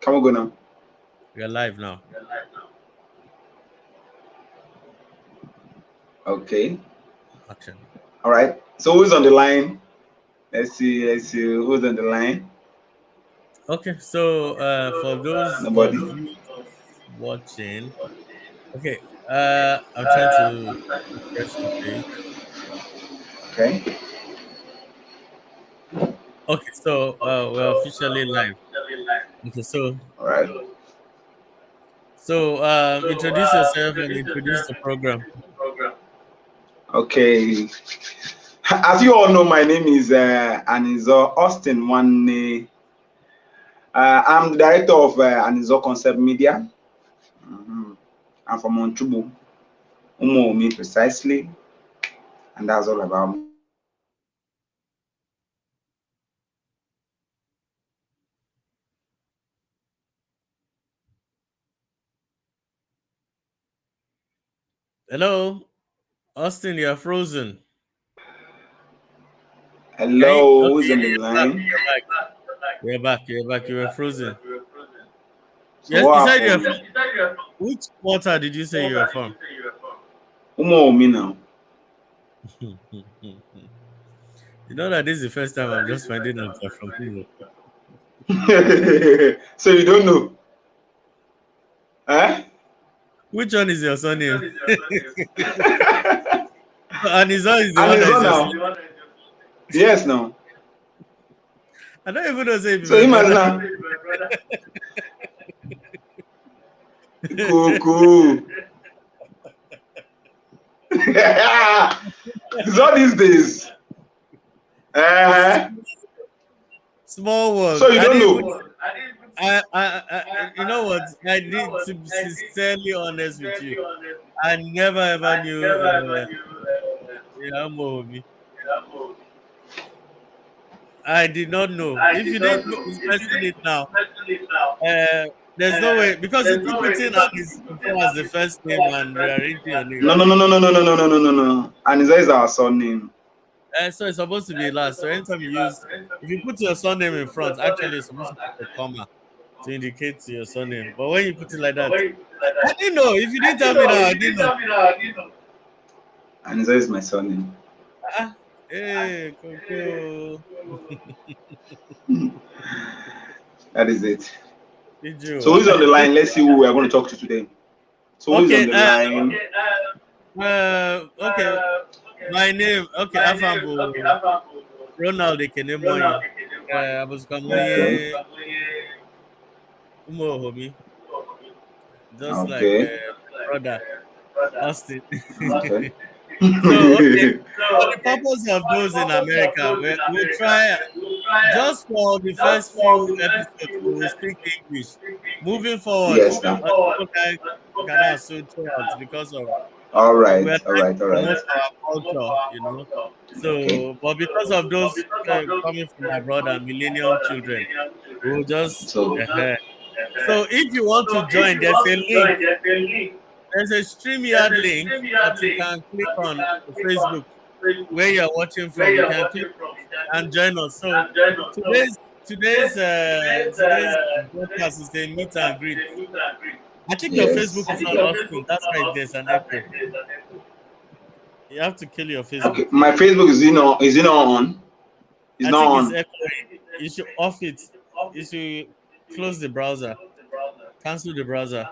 Can we go now? We're live now. Okay. Action. All right. So who's on the line? Let's see. Let's see who's on the line. Okay, so for those of Nobody. you watching, okay, I'm trying to refresh the page. Okay. Okay, so we're officially live. Okay, All right. introduce yourself and introduce the program. Okay. As you all know, my name is Anizo Austin One. I'm the director of Anizo Concept Media. I'm from Onchubu, Umomi precisely, and that's all about me. Hello, Austin, you're frozen. Can you? Hello, who's Okay, on the you're back. line? You're back. You're back. You're back. You were frozen. So Yes, you what said you're happened? from. Which quarter did you say you were from? Umomi now. You know that this is the first time I'm just finding out you're from Congo. So you don't know? Eh? Which one is your surname? Aniza is the And one it's that is on your now. surname. Yes, now. I don't even know say if So my brother. imagine cool, cool. It's all these days. Uh, Small so world. you I don't didn't even. know. You know what? I need to be sincerely honest with you. I never ever knew Yamomi. I did not know. If you didn't mention it now, uh, there's no way because you keep putting Aniza as the first name and rearranging your name. No, no, no, no, no, no, no, no, no, no, no, no. Aniza is our surname. So it's supposed to be last. So anytime you use, if you put your surname in front, actually it's supposed to put a comma to indicate your surname. But when you put it like that, I didn't know. If you didn't tell me now, I didn't know. Aniza is my surname. Ah, hey, Coco. That is it. Did you? So who's on the line? Let's see who we are going to talk to today. So who's on Okay. the line? Okay. My name. Okay. Afambo Ronald Ekenemoye. I was Okay. Kamoye Umo Homi, just like Okay. my brother Austin. Okay. So okay. For the purpose of those in America, we'll try just for the first few episodes. We will speak English. Moving forward, Yes, now. people can also try out because of All we are right. All trying right. to All right. promote our culture. Okay. So, but because of those coming from abroad and millennium children, we'll just. So, So, if you want to join, there's a link. There's a StreamYard link that you can click on Facebook where you're watching from. You can click and join us. So, today's broadcast is a meet and greet. I think your Facebook yes. is on Austin. That's right. There's an echo. You have to kill your Facebook. Okay. My Facebook is is it not on? It's I not think it's on. echoing. You should off it. You should close the browser. Cancel the browser.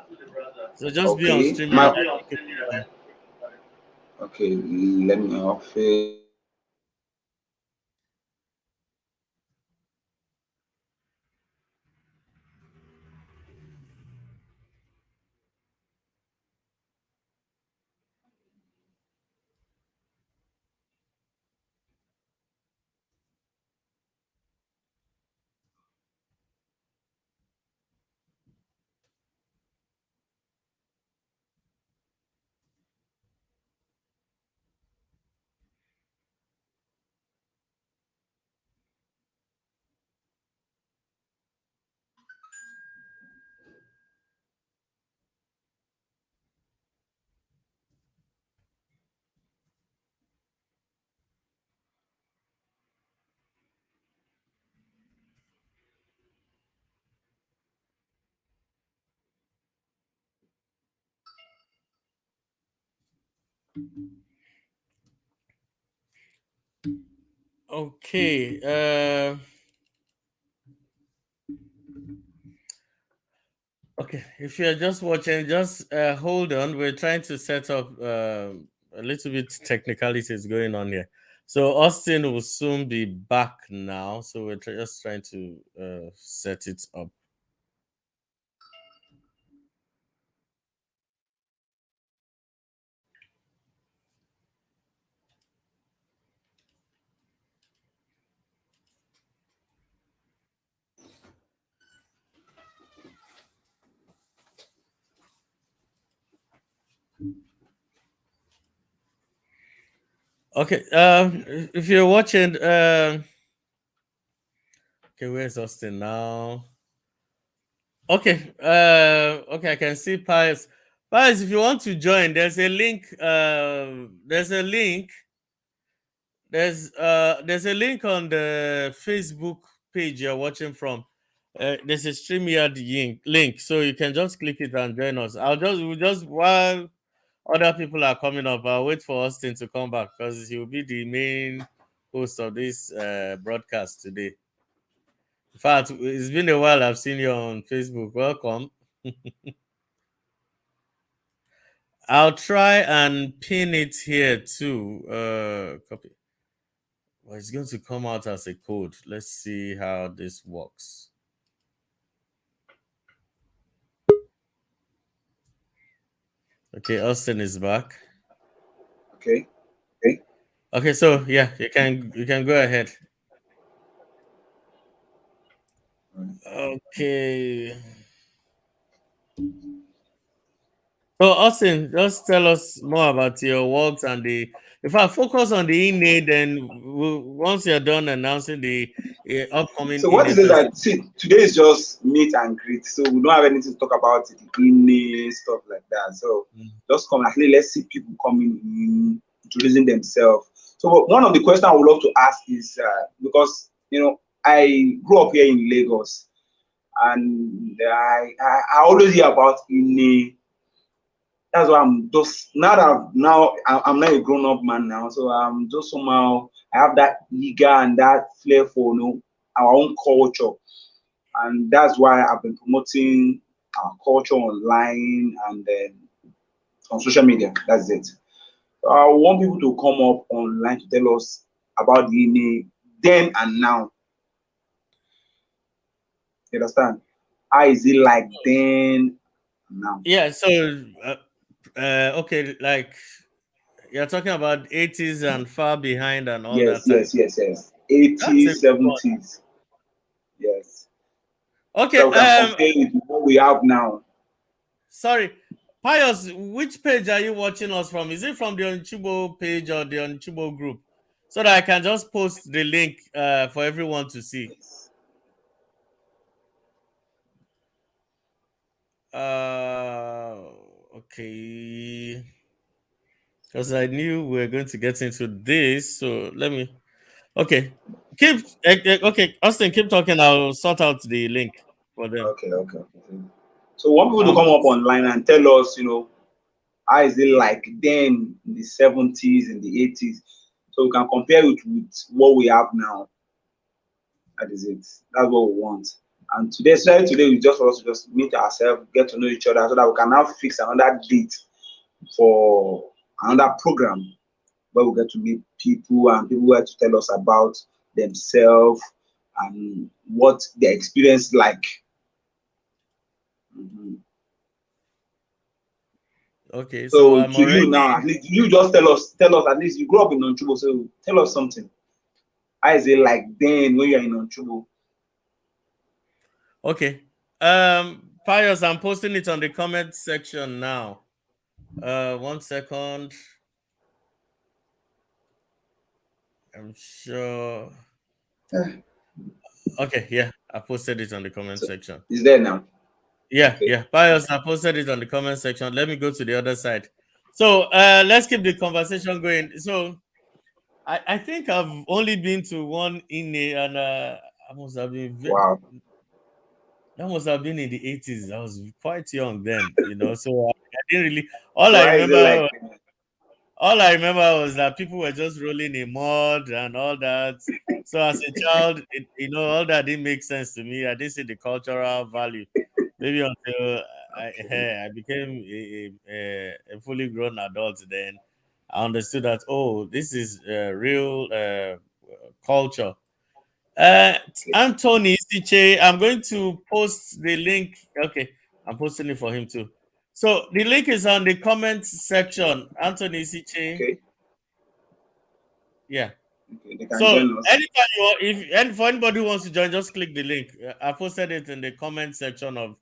So just be on Okay. StreamYard. My I think it'll be fine. okay. Let me off it. Okay. Okay. If you're just watching, just hold on. We're trying to set up a little bit technicalities going on here. So Austin will soon be back now. So we're just trying to set it up. Okay. If you're watching, okay, where's Austin now? Okay. Okay, I can see Pius. Pius, if you want to join, there's a link. There's a link. There's a link on the Facebook page you're watching from. There's a StreamYard link, so you can just click it and join us. We'll just while other people are coming up, I'll wait for Austin to come back because he'll be the main host of this broadcast today. In fact, it's been a while I've seen you on Facebook. Welcome. I'll try and pin it here too. Copy. Well, it's going to come out as a code. Let's see how this works. Okay, Austin is back. Okay. Okay, so yeah, you can go ahead. Okay. So Austin, just tell us more about your works and the. If I focus on the INE, then once you're done announcing the upcoming So what INE is it festival. that see today is just meet and greet, so we don't have anything to talk about the in stuff like that. So just come at least let's see people coming in, introducing themselves. So one of the questions I would love to ask is because I grew up here in Lagos and I always hear about in. That's why I'm just now that I'm not a grown up man now, so I'm just somehow I have that eager and that flair for our own culture, and that's why I've been promoting our culture online and then on social media. That's it. So I want people to come up online to tell us about the INE then and now. You understand? How is it like then and now? Yeah. So okay, like you're talking about 80s and far behind and all that Yes, time. yes, yes, yes. That's a 80s, good one. 70s. Yes. Okay. So we can compare it with what we have now. Sorry, Pius, which page are you watching us from? Is it from the Onichibo page or the Onichibo group? So that I can just post the link for everyone to see. Okay. Because I knew we were going to get into this. So let me. Okay. Okay, Austin, keep talking. I'll sort out the link for them. Okay, okay, okay. So we want people to I'll come up online and tell us, how is it like then in the 70s and the 80s? So we can compare it with what we have now. That is it. That's what we want. And today we just want us to just meet ourselves, get to know each other so that we can now fix another date for another program where we get to meet people and people where to tell us about themselves and what their experience like. Mhm. Okay, so So I'm to you already now, at least you just tell us at least you grew up in Onchubo, so tell us something. How is it like then when you're in Onchubo? okay. Pius, I'm posting it on the comment section now. 1 second. I'm sure. Okay, yeah, I posted it on the comment So section. it's there now. Yeah, Okay. yeah. Pius, I posted it on the comment section. Let me go to the other side. So let's keep the conversation going. So I think I've only been to one INE and I must have been Wow. that must have been in the 80s. I was quite young then, so I didn't really all So I how is it remember like all I remember was that people were just rolling in mud and all that. So as a child, all that didn't make sense to me. I didn't see the cultural value. Maybe until I became a fully grown adult, then I understood that, oh, this is real culture. Okay. Anthony Siche, I'm going to post the link. Okay, I'm posting it for him too. So the link is on the comment section. Anthony Siche, Okay. yeah. Okay. They can So join us. anytime you want, if and for anybody who wants to join, just click the link. I posted it in the comment section of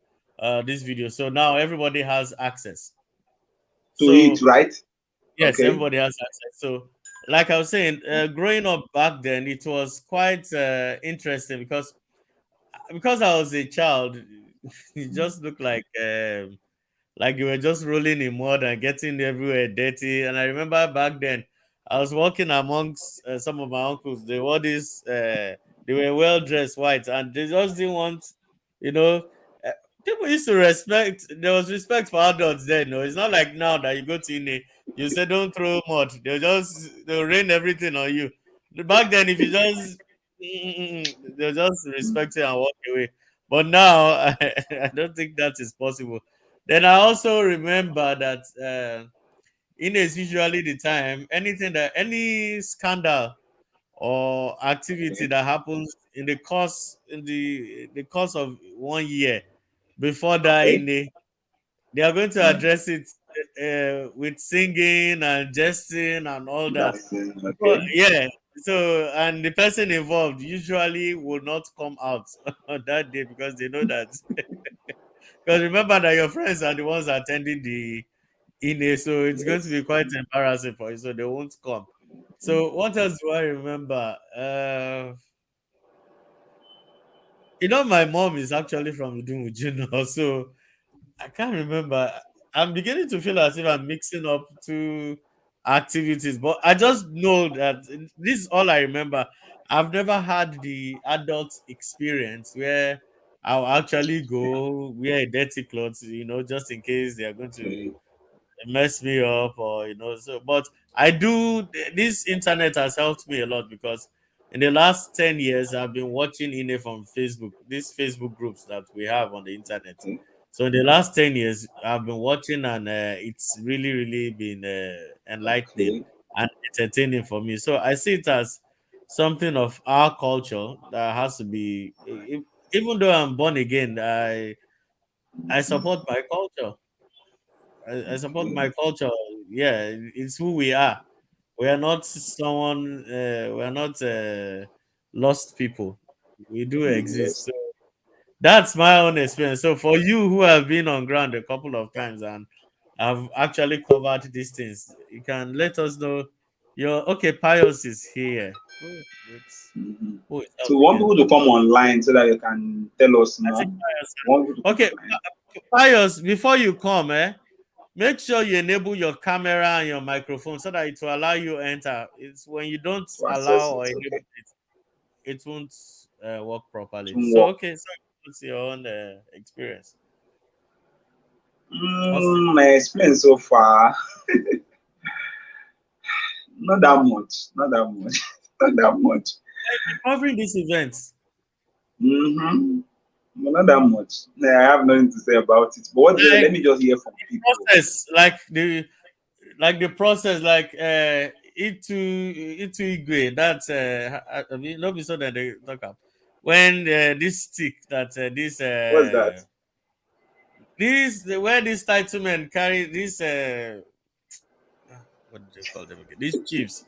this video. So now everybody has access. To it, So right? yes, Okay. everybody has access. So like I was saying, growing up back then, it was quite interesting because I was a child. It just looked like you were just rolling in mud and getting everywhere dirty. And I remember back then, I was walking amongst some of my uncles. They were they were well dressed white, and they just didn't want, you know. Uh, People used to respect. There was respect for adults then. No, it's not like now that you go to Ine, you say don't throw mud. They'll rain everything on you. Back then, if you just they'll just respect you and walk away. But now, I don't think that is possible. Then I also remember that in is usually the time any scandal or activity Okay. that happens in the course of 1 year before that Okay. they are going to Mm. address it with singing and jesting and all that. That's So, okay. yeah. So and the person involved usually will not come out on that day because they know that because remember that your friends are the ones attending the INE, so it's going to Yes. be quite embarrassing for you, so they won't come. So what else do I remember? My mom is actually from Idumuju now, so I can't remember. I'm beginning to feel as if I'm mixing up two activities, but I just know that this is all I remember. I've never had the adult experience where I'll actually go wear a dirty clothes, just in case they are going to Okay. mess me up or so. But I do. This internet has helped me a lot because in the last 10 years I've been watching INE from Facebook, these Facebook groups that we have on the internet. Okay. So in the last 10 years I've been watching, and it's really really been enlightening Okay. and entertaining for me. So I see it as something of our culture that has to be even though I'm born again, I support my culture. I support Okay. my culture. Yeah, it's who we are. We are not someone. We are not lost people. We do exist. Yes. So that's my own experience. So for you who have been on ground a couple of times and have actually covered these things, you can let us know. Your okay, Pius is here. Mhm. Who is So up we want again? people to Okay, come online so that you can tell us I more. think Pius. We want people to come Okay, online. Pius, before you come, make sure you enable your camera and your microphone so that it will allow you enter. It's when you don't To allow access or it. enable Okay. it, it won't work properly. To So work. okay, so what's your own experience, Austin? My experience so far, not that much. Not that much. Not that much. Covering this event, Mm-hmm. But not that much. I have nothing to say about it. But what like let me just hear from people. process, like the process, like itu igwe. That's I mean, not be so that they talk up when this stick that What's that? where these titlemen carry this what do they call them again? These chiefs.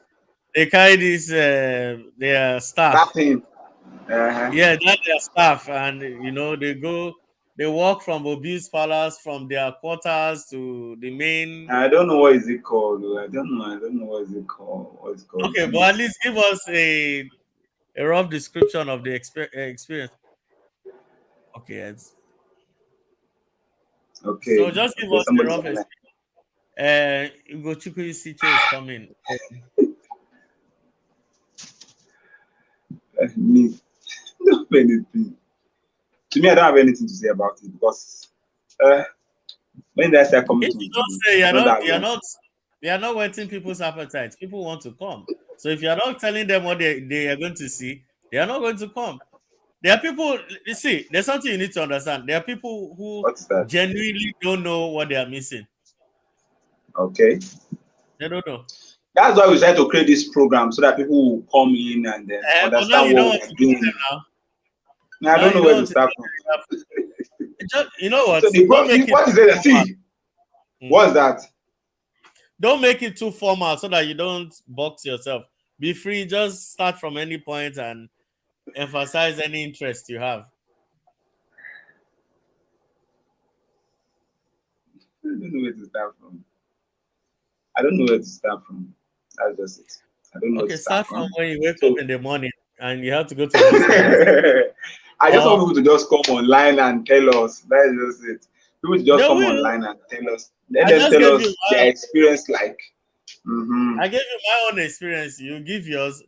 They carry this their That staff. thing. Uh-huh. Yeah, that's their staff, and they walk from Obi's palace from their quarters to the main. I don't know what is it called. I don't know. I don't know what is it called. What it's called. Okay, but at least give us a rough description of the experience. Okay, so Okay. just give Okay. us a Somebody's rough online. experience. Ugochukwu Isiche is coming. Me. Don't have anything. To me, I don't have anything to say about it because when did I start coming If to you don't Uju? say Not that you're long. not. They are not whetting people's appetites. People want to come. So if you are not telling them what they are going to see, they are not going to come. There are people, you see, there's something you need to understand. There are people who What's that? genuinely don't know what they are missing. Okay. They don't know. That's why we try to create this program so that people will come in and then But now understand you don't what want we are to tell doing. them now. Now, I Now don't you know don't where to want to start from. tell them. Just, you know what? So the Don't make it what is too it? formal. See, what's that? Don't make it too formal so that you don't box yourself. Be free. Just start from any point and emphasize any interest you have. I don't know where to start from. I don't know where to start from. That's just it. I don't know where to Okay, start start from from. when you wake up So in the morning and you have to go to business. I just Or want people to just come online and tell us. That is just it. People to just they come will. online and tell us. Let I them just tell gave you us their experience like. I gave you my own experience. You give yours.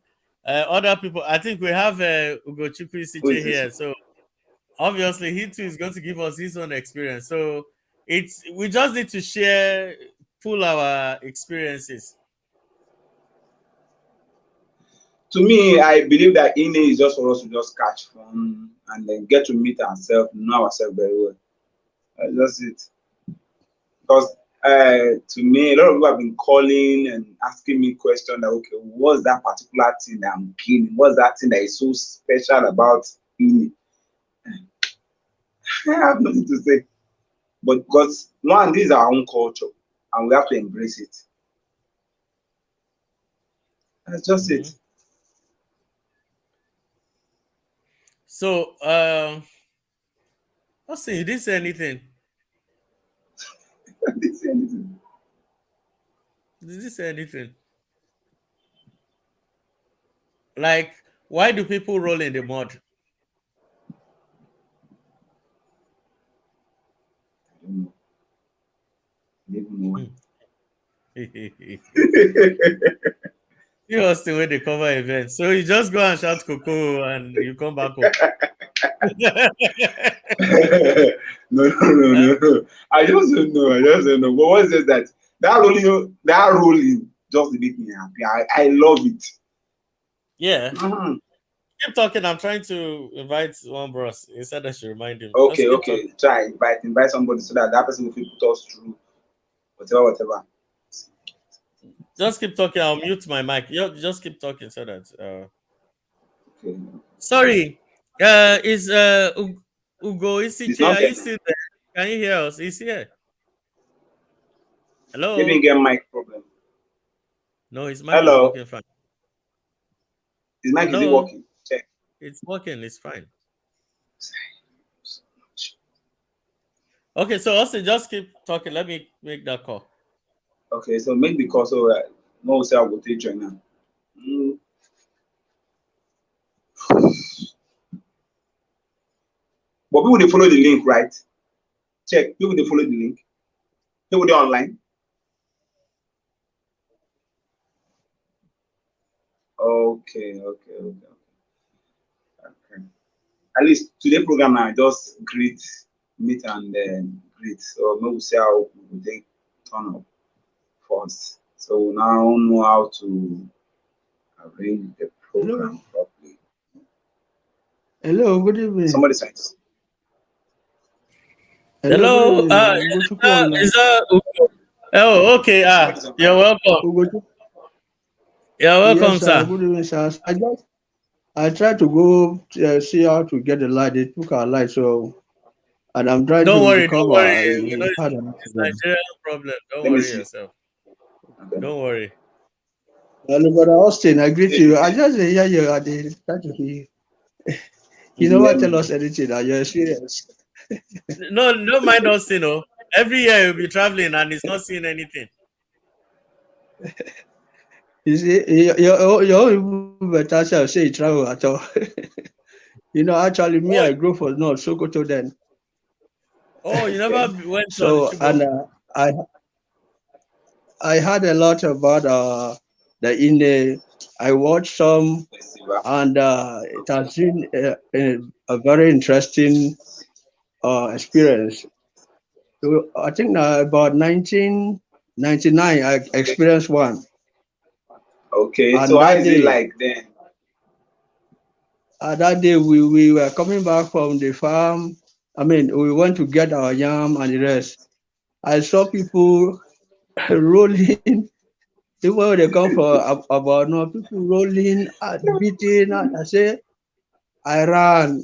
Other people, I think we have Ugochukwu Who Siche is this? here. So obviously he too is going to give us his own experience. So we just need to share, pull our experiences. To me, I believe that INE is just for us to just catch fun and then get to meet ourselves, know ourselves very well. That's just it. Because to me, a lot of people have been calling and asking me questions that, okay, what's that particular thing that I'm killing? What's that thing that is so special about INE? I have nothing to say. But because, one, this is our own culture and we have to embrace it. That's just Mm-hmm. it. So let's see, you didn't say anything. I didn't say anything. Did you say anything? Like, why do people roll in the mud? I don't know. I don't even know why. You was the way they cover events. So you just go and shout cocoa and you come back home. No. I just don't know. I just don't know. But what's just that? That rolling just make me happy. I love it. Yeah. Mhm. Keep talking. I'm trying to invite one bros. He said I should remind him. Just Okay, keep okay. talking. Try invite somebody so that that person will put us through whatever. Just keep talking. I'll mute my mic. Just keep talking so that Okay. sorry. Is Ugo It's Isiche, not are you getting. still there? Can you hear us? He's here. Maybe you Hello? get mic problem. No, his mic is Hello. working fine. His mic is it Hello? working? Check. It's working, it's fine. Okay, so Austin, just keep talking. Let me make that call. Okay, so make the call so no say I will take you now. Mm. But people they follow the link, right? Check. People they follow the link. People they online. Okay. At least today program I just greet, meet and greet. So maybe we'll see how we take turn up first. So we now know how to arrange the Hello. program properly. Hello, good evening. Somebody says, Hello, good Hello, evening. Ugochukwu is online. that Ugo? Oh, okay. somebody's You're online. welcome. Ugochukwu. You're welcome, Yes, sir. sir. Good evening, sir. I tried to go see how to get the light. They took our light, so and I'm trying Don't to worry, become don't worry. We know a part of it's it. Nigerian problem. Don't Let me worry see. yourself. Okay. Don't worry. Hello, Brother Austin. I greet you. I just hear you. I try to hear. You never tell us anything. Your experience. No, don't mind us, you know. Every year you'll be traveling and it's not seeing anything. You see, your own better self say you travel at all. Actually, me, Oh, I grew for North Sokoto then. oh, you never went to So, Onicha Ugbo. and I heard a lot about the INE. I watched some, and it has been a very interesting experience. So I think about 19. '99, I experienced one. Okay, so And how is it like then? that day we were coming back from the farm. I mean, we went to get our yam and the rest. I saw people rolling. Even when they come for about no people rolling and beating. And I say, I ran.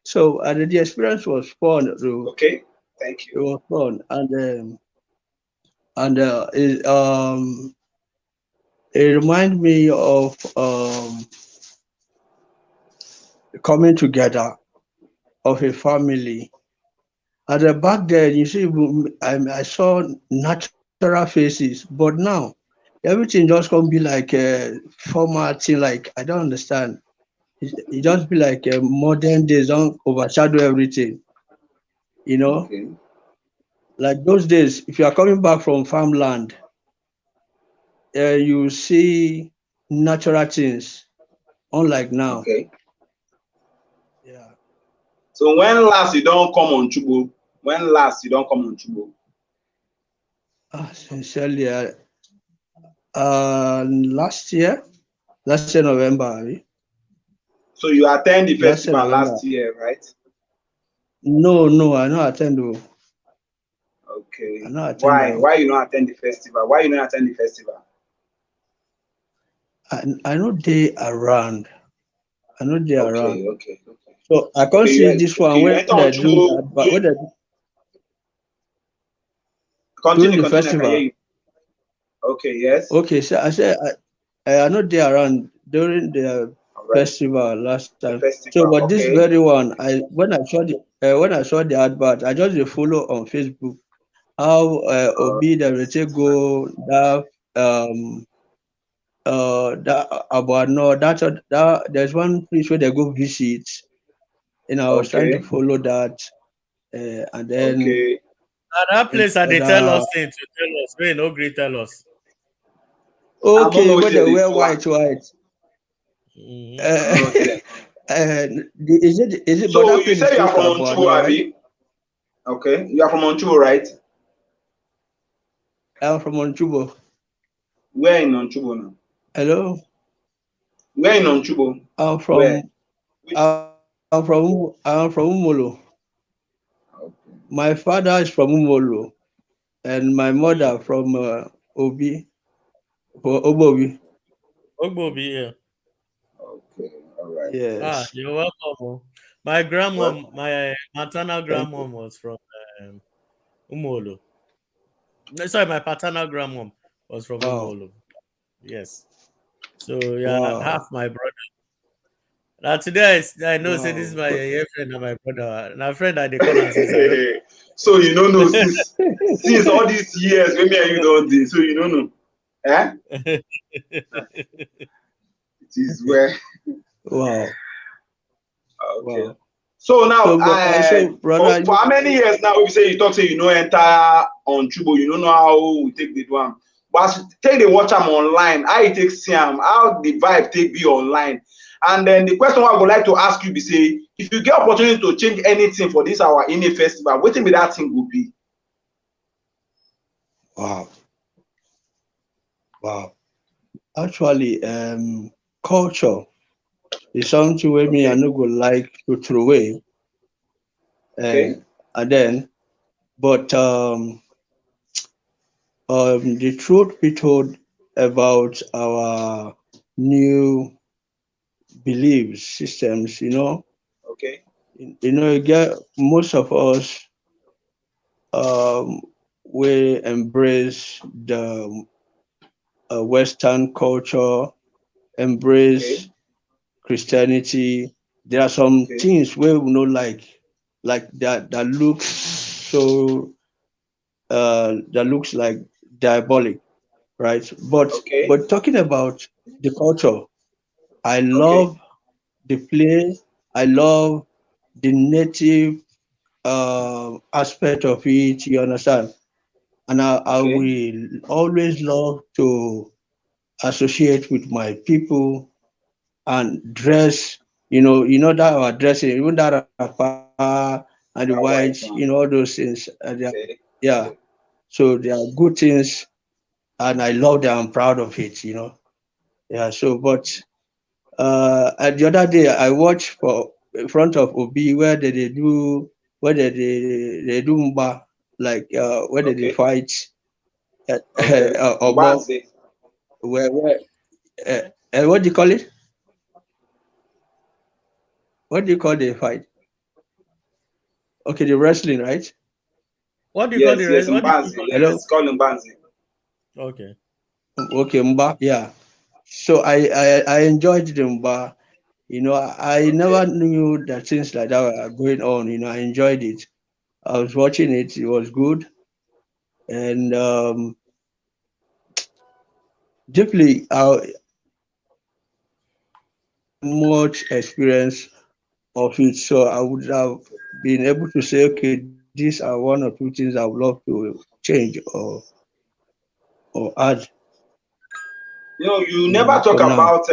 So the experience was fun. Though. Okay, thank It you. was fun, it reminds me of coming together of a family. And back then, you see, I saw natural faces, but now everything just gonna be like a formal thing. Like I don't understand. It just be like a modern days don't overshadow everything. You know, Okay, like those days, if you are coming back from farmland, you see natural things, unlike now. okay. Yeah. So when last you don't come on Chubo? When last you don't come on Chubo? Sincerely, last year November, abi? So you attend the Last year festival November. last year, right? No, I not attend. Oh. I Okay. not attend. Why? Oh. Why you not attend the festival? Why you not attend the festival? I know they around. I know they around. Okay, okay, okay. So I can't Okay, see this one you where enter on they do Chubo. that, but when they during Continue, the continue. I can hear festival. you. Okay, yes. Okay, so I said I know they around during the All right. festival last The time. So, festival. but this Okay. very one, when I saw the advert, I just dey follow on Facebook how Uh, Obi dem dey take go that that about no that there's one place where they go visit, and I was trying to okay. follow that, and then Okay. Now that place that they tell other. us thing to tell us, we no great tell us. I don't Okay, know when which they they wear do. white. Mm-hmm. I don't know which Uh, they. is it? But So that you place is say you are close to from Abuano, Onchubo, right? Abi? Okay. You are from Onchubo, right? I'm from Onchubo. Where in Onchubo now? Hello, Where in Onchubo? I'm Where? from Which? I'm from Umolo. Okay. My father is from Umolo, and my Mm. mother from Obi for Obobi. Ogbo be here. Okay. All right. Ah, Yes, you're welcome. Oh. My Well, grandmom, my maternal thank you. grandmom was from Umolo. No, sorry, my paternal grandmom was from Wow, Umolo. Yes. So yeah, wow, half my brother. Now today I know say this is wow. my friend and my brother. Now friend I they call and since I don't so you don't know since all these years when me and you don't do, so you don't know. Eh? It is where. Wow, Okay. wow. So now, So for, brother, for how many years now we say you talk say you know enter on Chubo, you don't know how we take the one. But as you take the watch am online, how you take see am, how the vibe take be online. And then the question I would like to ask you be say, if you get opportunity to change anything for this our INE festival, wetin be that thing go be? wow, wow. Actually, culture is something where me I Okay, no go like to throw away, uh, okay, and then, but the truth be told about our new belief systems, okay, you get most of us um, we embrace the Western culture, okay, embrace Christianity. There are some okay, things where we know like that looks so that looks like diabolic, right? okay, But talking about the culture, I okay, love the play. I love the native aspect of it. You understand? And I okay, will always love to associate with my people and dress. That our dressing, even that wrapper and the that white, white one. all those things. Okay, Yeah. okay. So there are good things, and I love that. I'm proud of it. Yeah. So, but at the other day, I watched for in front of Obi where they do mba, like where they Okay. fight Okay. Obo, Mbanze. where what do you call it? What do you call the fight? Okay, the wrestling, right? What do you call the Yes, yes, rest? What do you Mbanze. call it? Hello. Let's call him Mbanze. Okay. Okay, mba. Yeah. So I enjoyed the mba. I Okay. never knew that things like that were going on. I enjoyed it. I was watching it. It was good, and definitely much experience of it. So I would have been able to say, okay, these are one or two things I would love to change or add. You never For talk now. about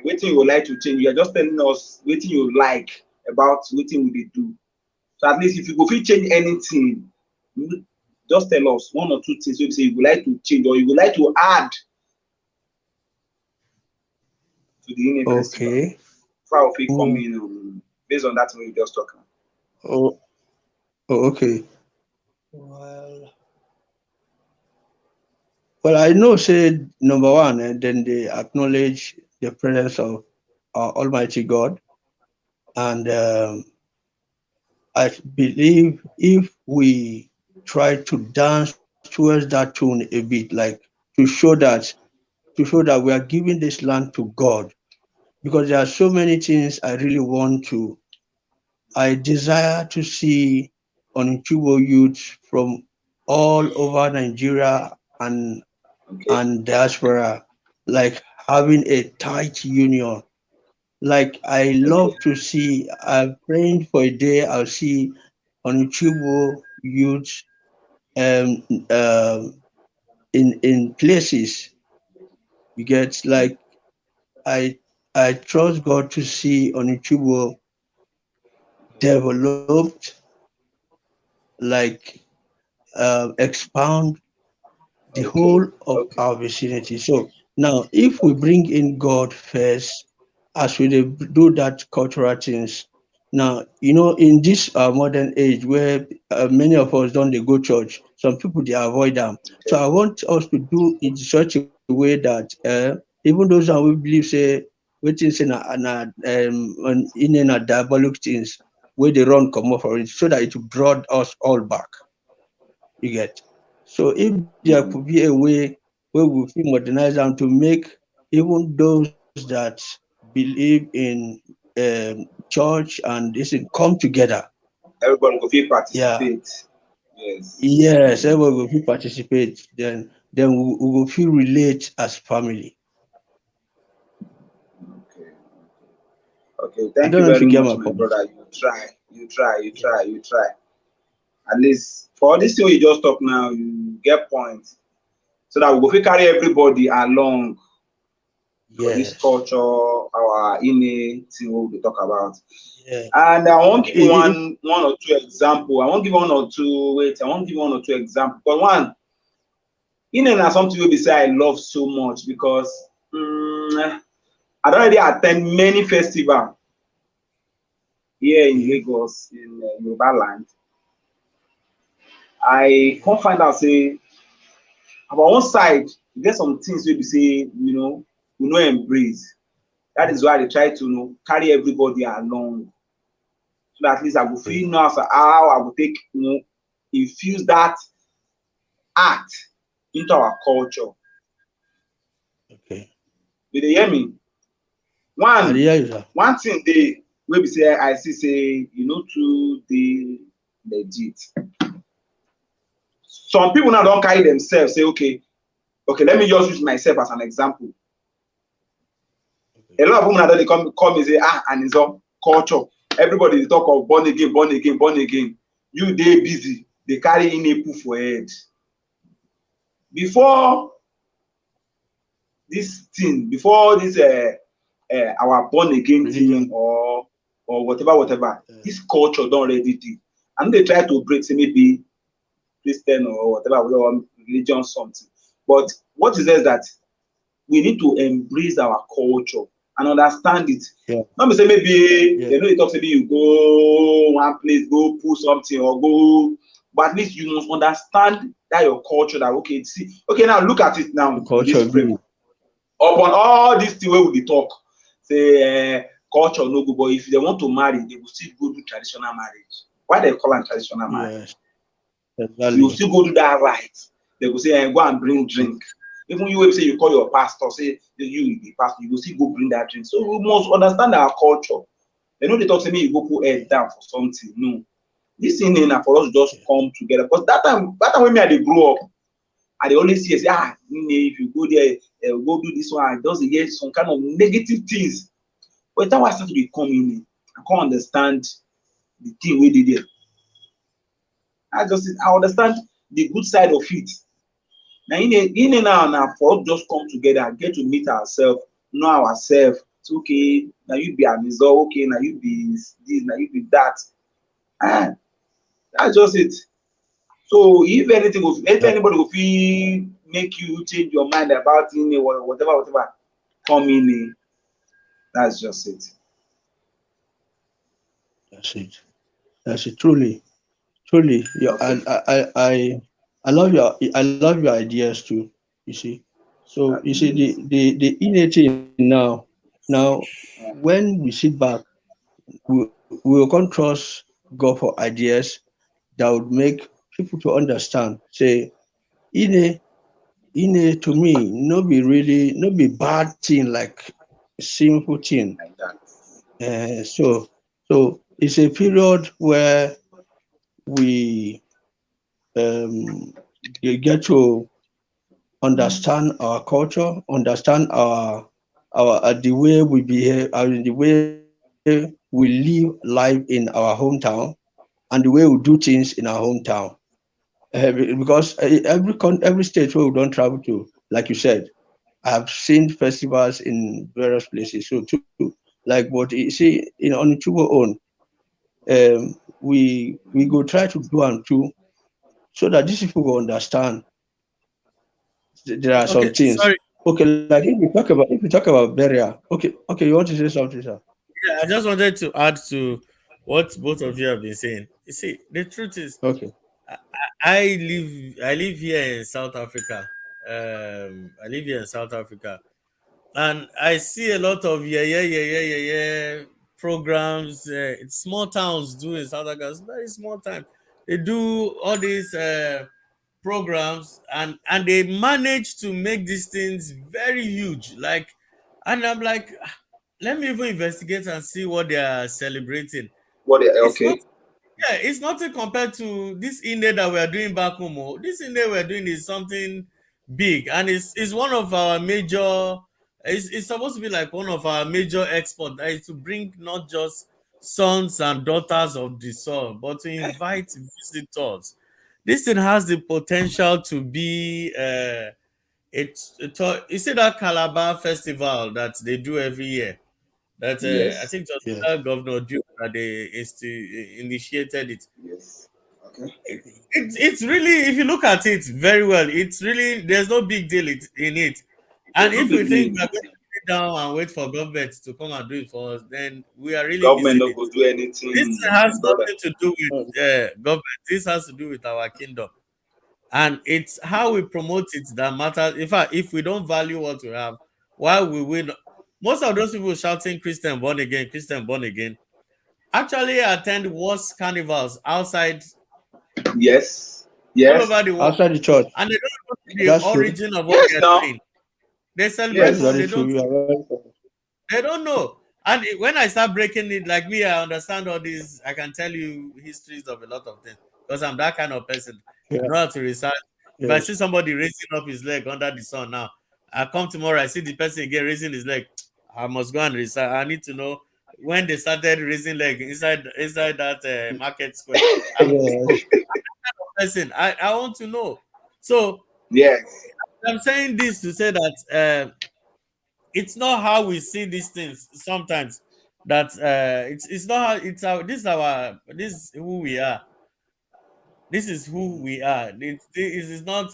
what you would like to change. You are just telling us what you like about what we dey do. So at least if you go fit change anything, you just tell us one or two things wey be say you would like to change or you would like to add to the Ine festival. Okay. Before I fit come Mm. in based on that thing wey you just talk. Oh, okay. Well, I know, say number one, and then they acknowledge the presence of our Almighty God, and I believe if we try to dance towards that tune a bit, like to show that we are giving this land to God, because there are so many things I really want to. I desire to see Onichubo youth from all over Nigeria Okay. and diaspora, like having a tight union. Like I Okay. love to see. I'm praying for a day I'll see Onichubo youth um, um, in places. You get, like, I I trust God to see Onichubo developed, like expand the Okay. whole of Okay. our vicinity. So now, if we bring in God first, as we do that cultural things, now, in this modern age where many of us don't they go church, some people they avoid them. So Okay. I want us to do it in such a way that even those that we believe say waiting say in a diabolic things where they run come off for it, so that it will draw us all back. You get. So if there could be a way where we feel modernize them to make even those that believe in church and this thing come together. Everybody go fit Yeah. participate. Yes. Yes, everybody will feel participate. Then we will feel relate as family. Okay. Okay. I Thank don't you know if very you get much, my my point. brother. You try. You try. You Yeah. try. You try. At least for this thing you just talk now, you get points. So that we go fit carry everybody along for this Yes. culture, our innate thing wey we dey talk about. Yeah. And I wan give you It, one or two example. I wan give one or two wait, I wan give one or two example. Because one, innate na something wey be say I love so much because I don already at ten d many festival here in okay. Lagos in Yoruba land. I come find out say our own side e get some things wey be say we no embrace. That is why I dey try to carry everybody along so that at least I go fit Okay. know how I go take infuse that art into our culture. Okay. You dey hear me? I dey One hear you, sir. one thing dey wey be say I see say e no too dey legit. Some people now don carry themselves say okay, let me just use myself as an example. A Okay. lot of people now don dey come me say and it's all culture. Everybody dey talk of born again, born again, born again. You dey busy dey carry inepu for head. Before this thing, before this our born again thing Religion. or whatever, Yeah. this culture don already dey. I no dey try to break say maybe Christian or whatever, religion something. But what is there is that we need to embrace our culture and understand it. Yeah. Not be say maybe Yeah. they know you talk say you go one place, go pull something or go, but at least you must understand that your culture. That okay, see, okay, now look at it now The in this culture frame. view. Upon all these things wey we dey talk, say culture no good, but if they want to marry, they go still go do traditional marriage. Why they call am traditional marriage? Yes. You Exactly. still go do that right. They go say go and bring drink. Even you wey say you call your pastor, say you be pastor, you go still go bring that drink. So we must understand our culture. They no dey talk say make you go put head down for something. No, this thing na for us to just Yeah. come together. Because that time when me I dey grow up, I dey always see say if you go there, go do this one, I just dey hear some kind of negative things. But the time I start to dey come in, I come understand the thing wey dey there. I understand the good side of it. Now in now for us just come together, get to meet ourselves, know ourselves. So, okay, now you be Anizo, okay, now you be this, now you be that. Ah, that's just it. So if That, anybody will feel make you change your mind about it or whatever, come in. That's just it. that's it. That's it. Truly. Truly. Yeah. Okay. I love your ideas too. You see. So you see Yes. the innate thing now when we sit back, we will come trust God for ideas that would make people to understand. Say, in to me, no be bad thing like simple thing. Like that. So it's a period where we um, you get to understand our culture, understand our the way we behave, the way we live life in our hometown, and the way we do things in our hometown. Because every state where we don't travel to, like you said, I've seen festivals in various places. So too, like what you see in Onichubo own, we go try to do and too, so that these people will understand there are some Okay, things. sorry. Okay, like if we talk about burial, okay, you want to say something, sir? Yeah, I just wanted to add to what both of you have been saying. You see, the truth is, Okay. I live here in South Africa. I live here in South Africa, and I see a lot of programs. It's small towns do in South Africa. It's very small time. They do all these programs, and they manage to make these things very huge. Like, and I'm like, let me even investigate and see what they are celebrating. It's not, Okay. yeah, it's nothing compared to this Inde that we are doing back home. Oh. This Inde we are doing is something big, and it's one of our major. It's supposed to be like one of our major export. That is to bring not just sons and daughters of the soil, but to invite visitors. This thing has the potential to be you see that Calabar festival that they do every year. That I Yes. think just Yeah. Governor Duke that they initiated it. Yes. Okay. It's really, if you look at it very well, it's really, there's no big deal in it. And There's no if we big think deal. we're going to sit down and wait for government to come and do it for us, then we are really Government missing no it. go do This anything, my has brother. nothing to do Mm. with government. This has to do with our kingdom, and it's how we promote it that matters. In fact, if we don't value what we have, why we will not? Most of those people shouting Christian born again, actually attend worse carnivals outside Yes. all Yes. over the world, Outside the church. and they don't know the That's true. origin of what they Yes. are Now. doing. They celebrate, That's oh, Yes. very they true. don't. You are very true. They don't know. And when I start breaking it, like me, I understand all these. I can tell you histories of a lot of things because I'm that kind of person. I Yeah. know how to research. If I Yes. see somebody raising up his leg under the sun now, I come tomorrow, I see the person again raising his leg. I must go and research. I need to know when they started raising leg inside that market square. I'm a Yes. person. I want to know. So Yes. I'm saying this to say that it's not how we see these things sometimes that it's not how it's our this is who we are. This is who we are. This is not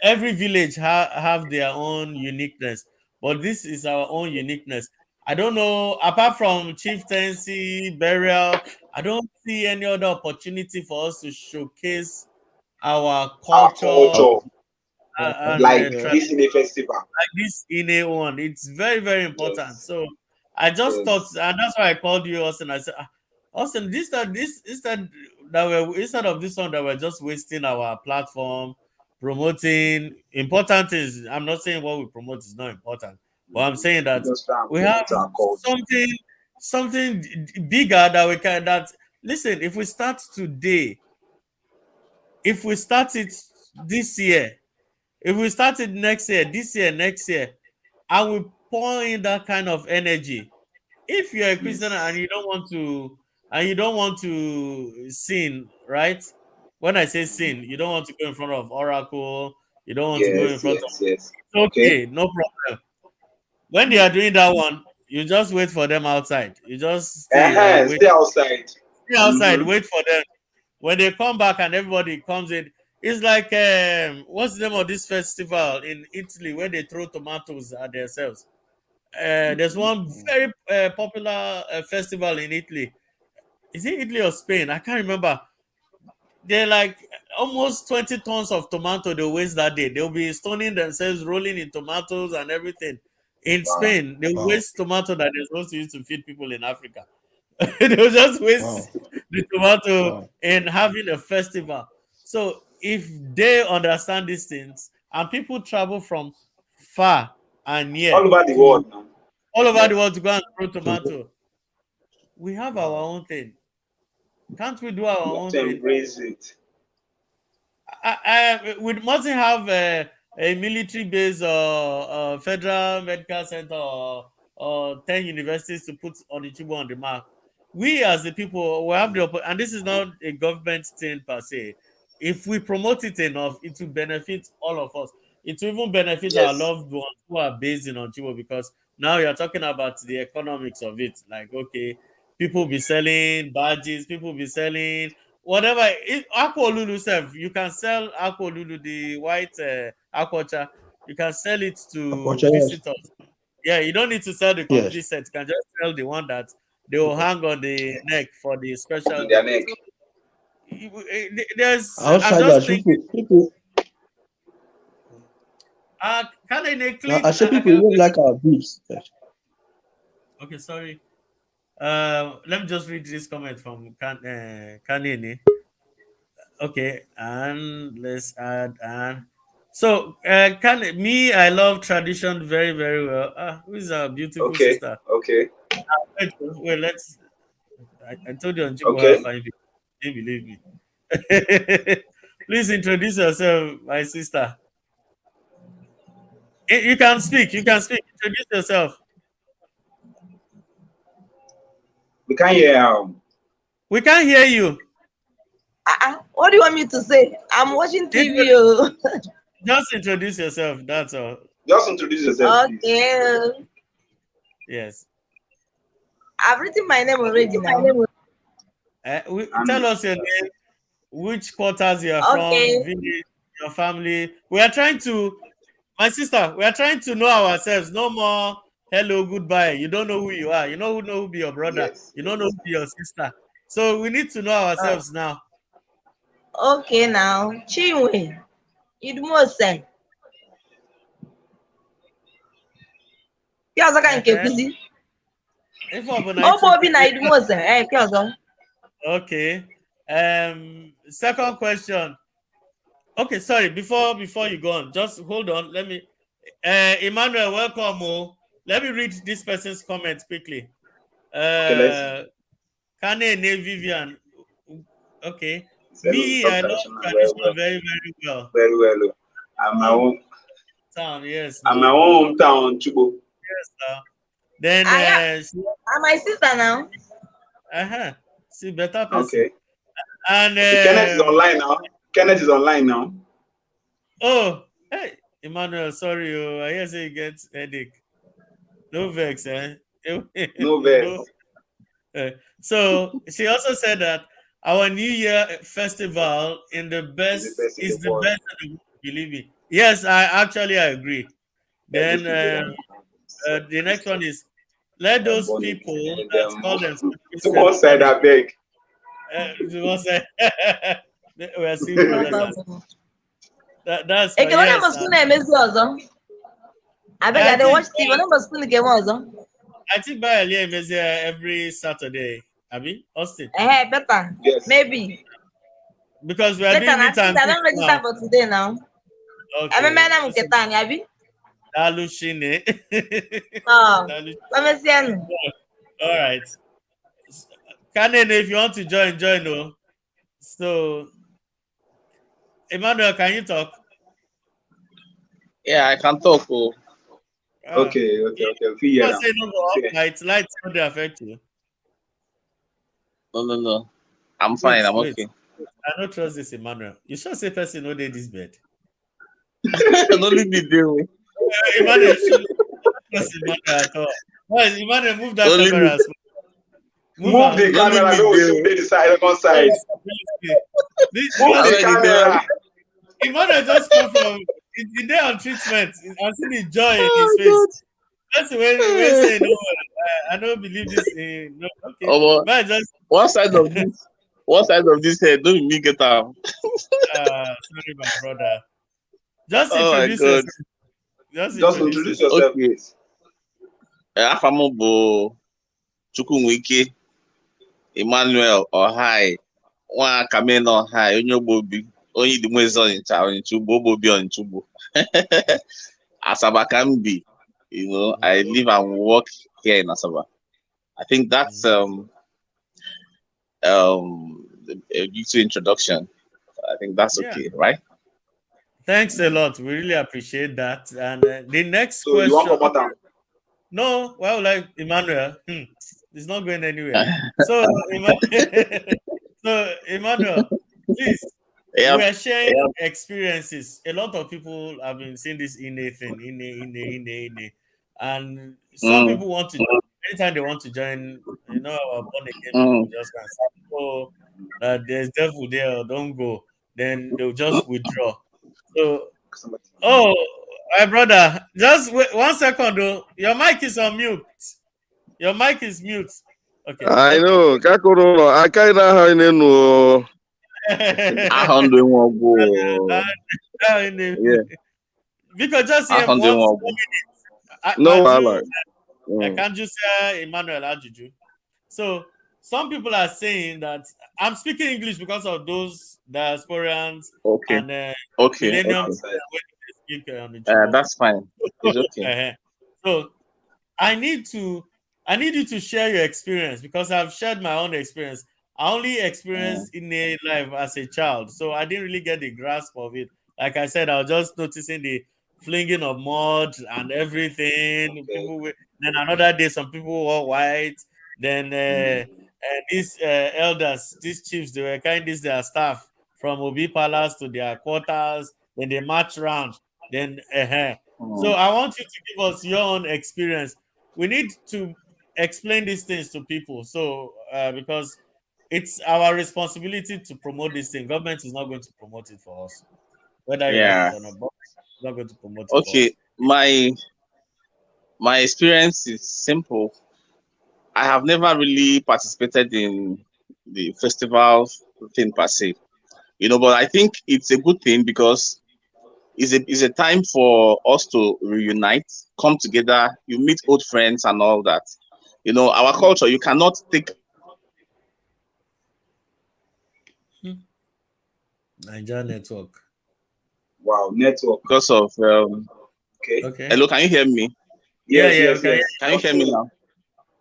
every village have their own uniqueness, but this is our own uniqueness. I don't know, apart from chieftaincy, burial, I don't see any other opportunity for us to showcase our Our culture culture, and like Yes. this in a festival. like this in a one. It's very, very important. Yes, So I just thought, yes. and that's why I called you, Austin. I said, Austin, this instead that we're instead of this one that we're just wasting our platform promoting important things. I'm not saying what we promote is not important, but I'm saying that Just try and we have promote our culture. something bigger that we can that listen, if we start today, if we start it this year, if we start it next year, this year, next year, and we pour in that kind of energy. If you're a Christian and Yes, you don't want to sin, right? When I say sin, you don't want to go in front of oracle, you don't want to go in yes, front of yes, yes. Okay. okay, no problem. When they are doing that one, you just wait for them outside. You just wait, Stay outside. stay outside, Mm-hmm. wait for them. When they come back and everybody comes in, it's like what's the name of this festival in Italy where they throw tomatoes at themselves? There's one very popular festival in Italy. Is it Italy or Spain? I can't remember. They're like almost 20 tons of tomato they waste that day. They'll be stoning themselves, rolling in tomatoes and everything. In Wow. Spain, they Wow. waste tomato that they're supposed to use to feed people in Africa. They'll just Wow. waste the tomato Wow. in having a festival. So if they understand these things and people travel from far and All near over the to world now. all over the Yes. world to go and grow To- tomato, we have our Wow. own thing. Can't we do our We have own to thing? embrace it. We mustn't have a military base or federal medical center or 10 universities to put Onicha Ugbo on the map. We as the people, we have and this is not a government thing per se. If we promote it enough, it will benefit all of us. It will even benefit our Yes. loved ones who are based in Ontario because now you're talking about the economics of it. Like, okay, people be selling badges, people be selling whatever. Aqua Lulu self, you can sell Aqua Lulu, the white aquacha, you can sell it to Yes. visitors. Yeah, you don't need to sell the complete Yes. set. You can just sell the one that they will hang on the neck for the special On their day. neck. So there's, I'm just Outsiders, thinking, people. can I I click? say people even like our beats. Yes. Okay, sorry. Let me just read this comment from Kanini. Okay, and let's add and so can me I love tradition very very well. Who is our beautiful Okay. sister? Okay. Wait, let's. I told you on Chibo have Okay. fine people. You didn't believe me. Please introduce yourself, my sister. You can speak. You can speak. Introduce yourself. We can't hear We can't hear you. What do you want me to say? I'm watching Intro- TV. Oh. just introduce yourself. That's all. just introduce yourself, please. Okay. Yes. I've written my name already now. Tell And us your name, which quarters you are from, Okay. village, your family. We are trying to, my sister, we are trying to know ourselves. No more hello, goodbye. You don't know who you are. You know who be your brother. yes, You don't know yes. who be your sister. So we need to know Oh, ourselves now. okay now. Chinwe. Idmose. Piazaka nke Uh-huh. kuzi. If I Obo bi na Idmose. Piazo. okay. Second question. Okay, sorry. Before you go on, just hold on. Let me. Emmanuel, welcome. Oh. Let me read this person's comment quickly. Okay, let's Kane Ne Vivian. Okay. say we Me, talk I love traditional very tradition well. very, very well. Very well. Oh. I'm my Home own town, yes, I'm my now. own hometown, Chubo. Yes, now. Then I am my sister now. see better person. Okay. And Okay, Kenneth is online now. Kenneth is online now. oh, hey, Emmanuel, sorry, oh, I hear say you get headache. No vex, eh? No no. verse. So she also said that our New Year festival in the best best in is the the world. best in the world, believe me. Yes, I agree. Then Everything they don't the next one is let those born people again. that Them call themselves to Christians one born side, again. I beg. The one say we are still brothers and that's Eke onye yes. must na-emezi ọzọ. Abeg, I I dey think watch TV. Onye must nke m ọzọ. by Elia Mesia every Saturday, Abi Austin, Better. Yes. Maybe. because we are Better doing na meet and since I greet don register now. for today now. Okay, Ememe na m nke taa ni, abi? Dalushine. Kpemesienụ. All right, Kanen, if you want to join, join. Oh, so Emmanuel, can you talk? Yeah, I can talk. Oh. Okay. You Fear. say no go off lights don't dey affect you. No. I'm fine. I'm okay. I don't trust this Emmanuel. You sure say person no dey this bed? Don't leave me there. Oh. Emmanuel, you should trust Emmanuel at all. Well, Emmanuel, move that Don't leave camera. me. Move the camera. leave me No, we there. should play the second side. Move the camera. Emmanuel just come from the day on treatment. I see the joy in his face. God. That's the way we say no. I don't believe this. No, okay. Oh, But just one side of this head, don't me get out. sorry, my brother. Just Oh my introduce God. yourself. Just introduce yourself, Okay. please. Afamo bụ Chukwunwike Emmanuel Ohai nwa Kameno Ohai onye Ogbobi onye Idimwezi Onitsha Ugbo Ogbobi Onitsha Ugbo. Asaba can be, I live and work here in Asaba. I think that's a YouTube introduction. I think that's okay, right? Thanks a lot. We really appreciate that. And the next So question. you want to come down? No, well, like Emmanuel, it's not going anywhere. So, Emmanuel, please, we are sharing experiences. A lot of people have been seeing this innate thing, innate. And some people want to, anytime they want to join, our born again people just can't say, oh, there's devil there, don't go. Then they'll just withdraw. So, my brother, just wait 1 second though. Your mic is on mute. Your mic is mute. Okay. I know. Kakoro, I kind of know. Yeah. Because just here I can't just say Emmanuel Ajuju. So some people are saying that I'm speaking English because of those diasporans and millennium. That's fine. It's okay. So I need you to share your experience because I've shared my own experience. I only experienced in a life as a child, so I didn't really get the grasp of it. Like I said, I was just noticing the flinging of mud and everything. Okay. Then another day, some people wore white. Then these elders, these chiefs, they were carrying their staff from Obi Palace to their quarters. Then they march around. Then so I want you to give us your own experience. We need to explain these things to people. So because it's our responsibility to promote this thing. Government is not going to promote it for us, whether you like it or not. But it's not going to promote it for us. My experience is simple. I have never really participated in the festival thing per se, but I think it's a good thing because it's a time for us to reunite, come together, you meet old friends and all that. Our culture, you cannot take Niger network. Wow, network. Because of Okay. Hello, can you hear me? Yes. Can you hear me now?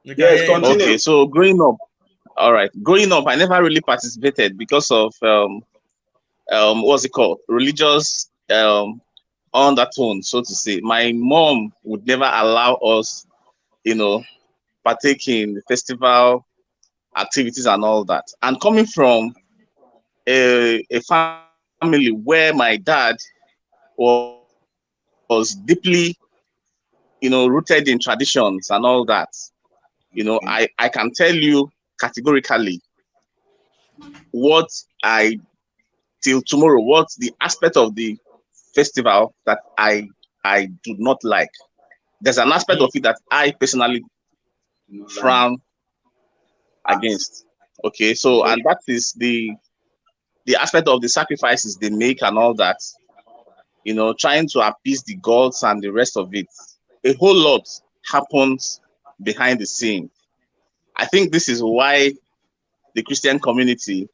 Yes, continue. Okay, so growing up, I never really participated because of what's it called? Religious undertone, so to say. My mom would never allow us, partake in festival activities and all that. And coming from a family where my dad was deeply, rooted in traditions and all that, I can tell you categorically till tomorrow, what's the aspect of the festival that I do not like. There's an aspect of it that I personally frown against. Okay, so and that is the aspect of the sacrifices they make and all that. You know, trying to appease the gods and the rest of it. A whole lot happens behind the scene. I think this is why the Christian community,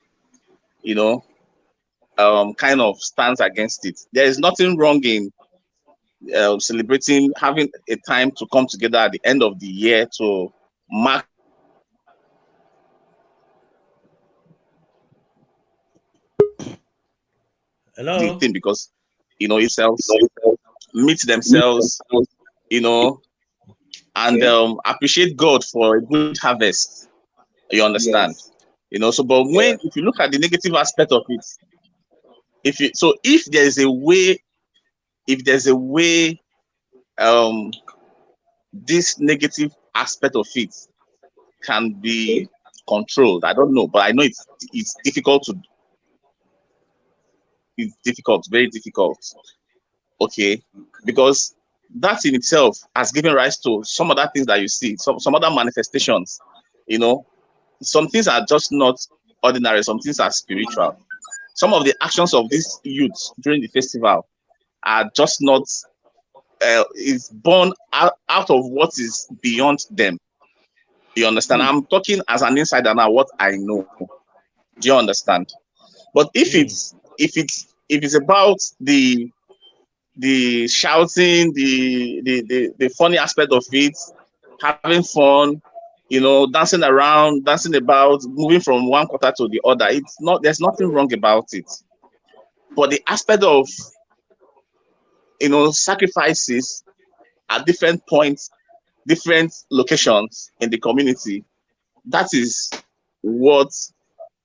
you know, kind of stands against it. There is nothing wrong in celebrating, having a time to come together at the end of the year to mark the thing, because you know itself meet themselves, you know, and appreciate God for a good harvest. You understand? Yes. You know, so but when if you look at the negative aspect of it, if there's a way this negative aspect of it can be controlled. I don't know, but I know it's difficult to. It's difficult, very difficult. Okay, because that in itself has given rise to some other things that you see, some other manifestations. You know, some things are just not ordinary. Some things are spiritual. Some of the actions of these youths during the festival are just not. Is born out of what is beyond them. You understand? I'm talking as an insider now, what I know. Do you understand? But if it's about the shouting, the funny aspect of it, having fun, you know, dancing around, dancing about, moving from one quarter to the other, it's not. There's nothing wrong about it. But the aspect of, you know, sacrifices at different points, different locations in the community, that is what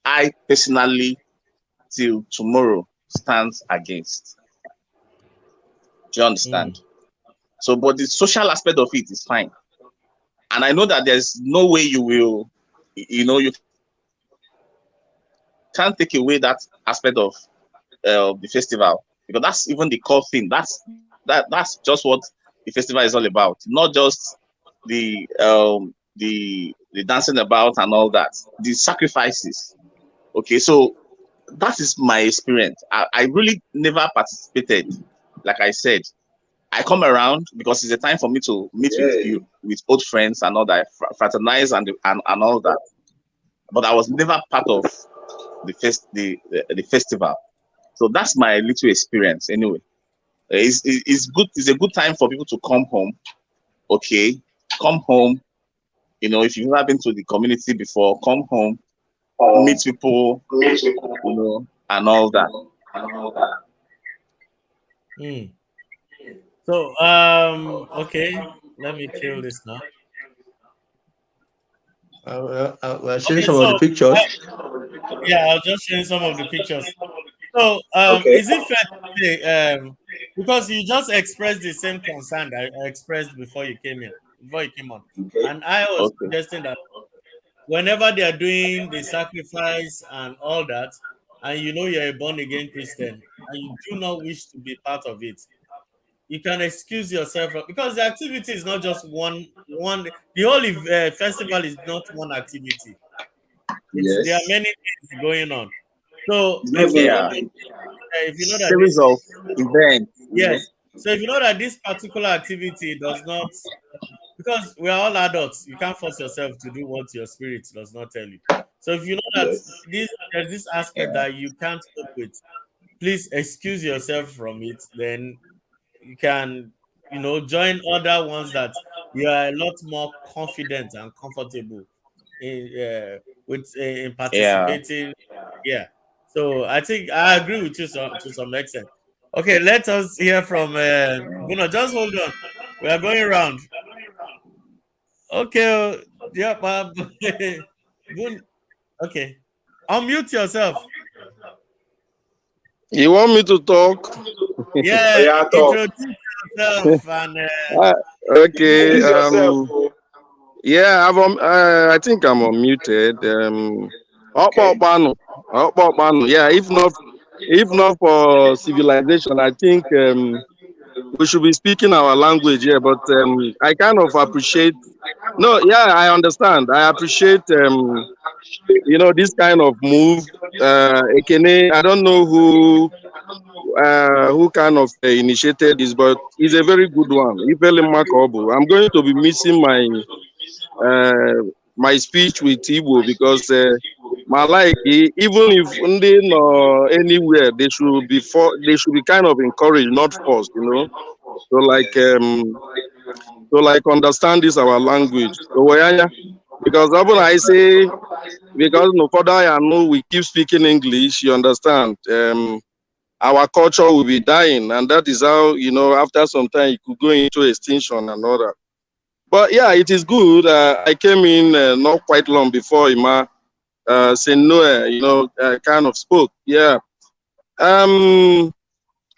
I personally, till tomorrow, stands against. Do you understand? So, but the social aspect of it is fine. And I know that there's no way you will, you know, you can't take away that aspect of the festival, because that's even the core thing. That's just what the festival is all about. Not just the dancing about and all that. The sacrifices. Okay, so that is my experience. I really never participated. Like I said, I come around because it's a time for me to meet with you, with old friends and all that, fraternize and all that. But I was never part of the festival. So that's my little experience anyway. It's good. It's a good time for people to come home. Okay, come home. You know, if you've never been to the community before, come home, meet people, you know, and all that. So, okay, let me kill this now. We're seeing some of the pictures. Yeah, I'll just show you some of the pictures. So, is it fair to say, because you just expressed the same concern that I expressed before you came on, and I was suggesting that whenever they are doing the sacrifice and all that, and you know you're a born again Christian, and you do not wish to be part of it, you can excuse yourself because the activity is not just one. The whole festival is not one activity. There are many things going on. So if you know that series of events. Yes. So if you know that this particular activity does not, because we are all adults, you can't force yourself to do what your spirit does not tell you. So if you know that there's this aspect that you can't cope with, please excuse yourself from it. Then you can, join other ones that you are a lot more confident and comfortable in participating. Yeah. So I think I agree with you to some extent. Okay, let us hear from Bruno. Just hold on. We are going around. Okay. Yeah, Bob. Okay. Unmute yourself. You want me to talk? Yeah, introduce yourself and okay. Yeah, I think I'm unmuted. Yeah, if not for civilization, I think we should be speaking our language here. But I kind of appreciate. No, yeah, I understand. I appreciate this kind of move. Ekene, I don't know who kind of initiated this, but it's a very good one. Ifele Makobu. I'm going to be missing uh, my speech with Igbo because my like even if they know anywhere they should be kind of encouraged, not forced, to understand this our language. So because often I say because no further I know we keep speaking English, you understand. Our culture will be dying, and that is how after some time it could go into extinction and all that. But yeah, it is good. I came in not quite long before Ima Sennoe, kind of spoke. Yeah.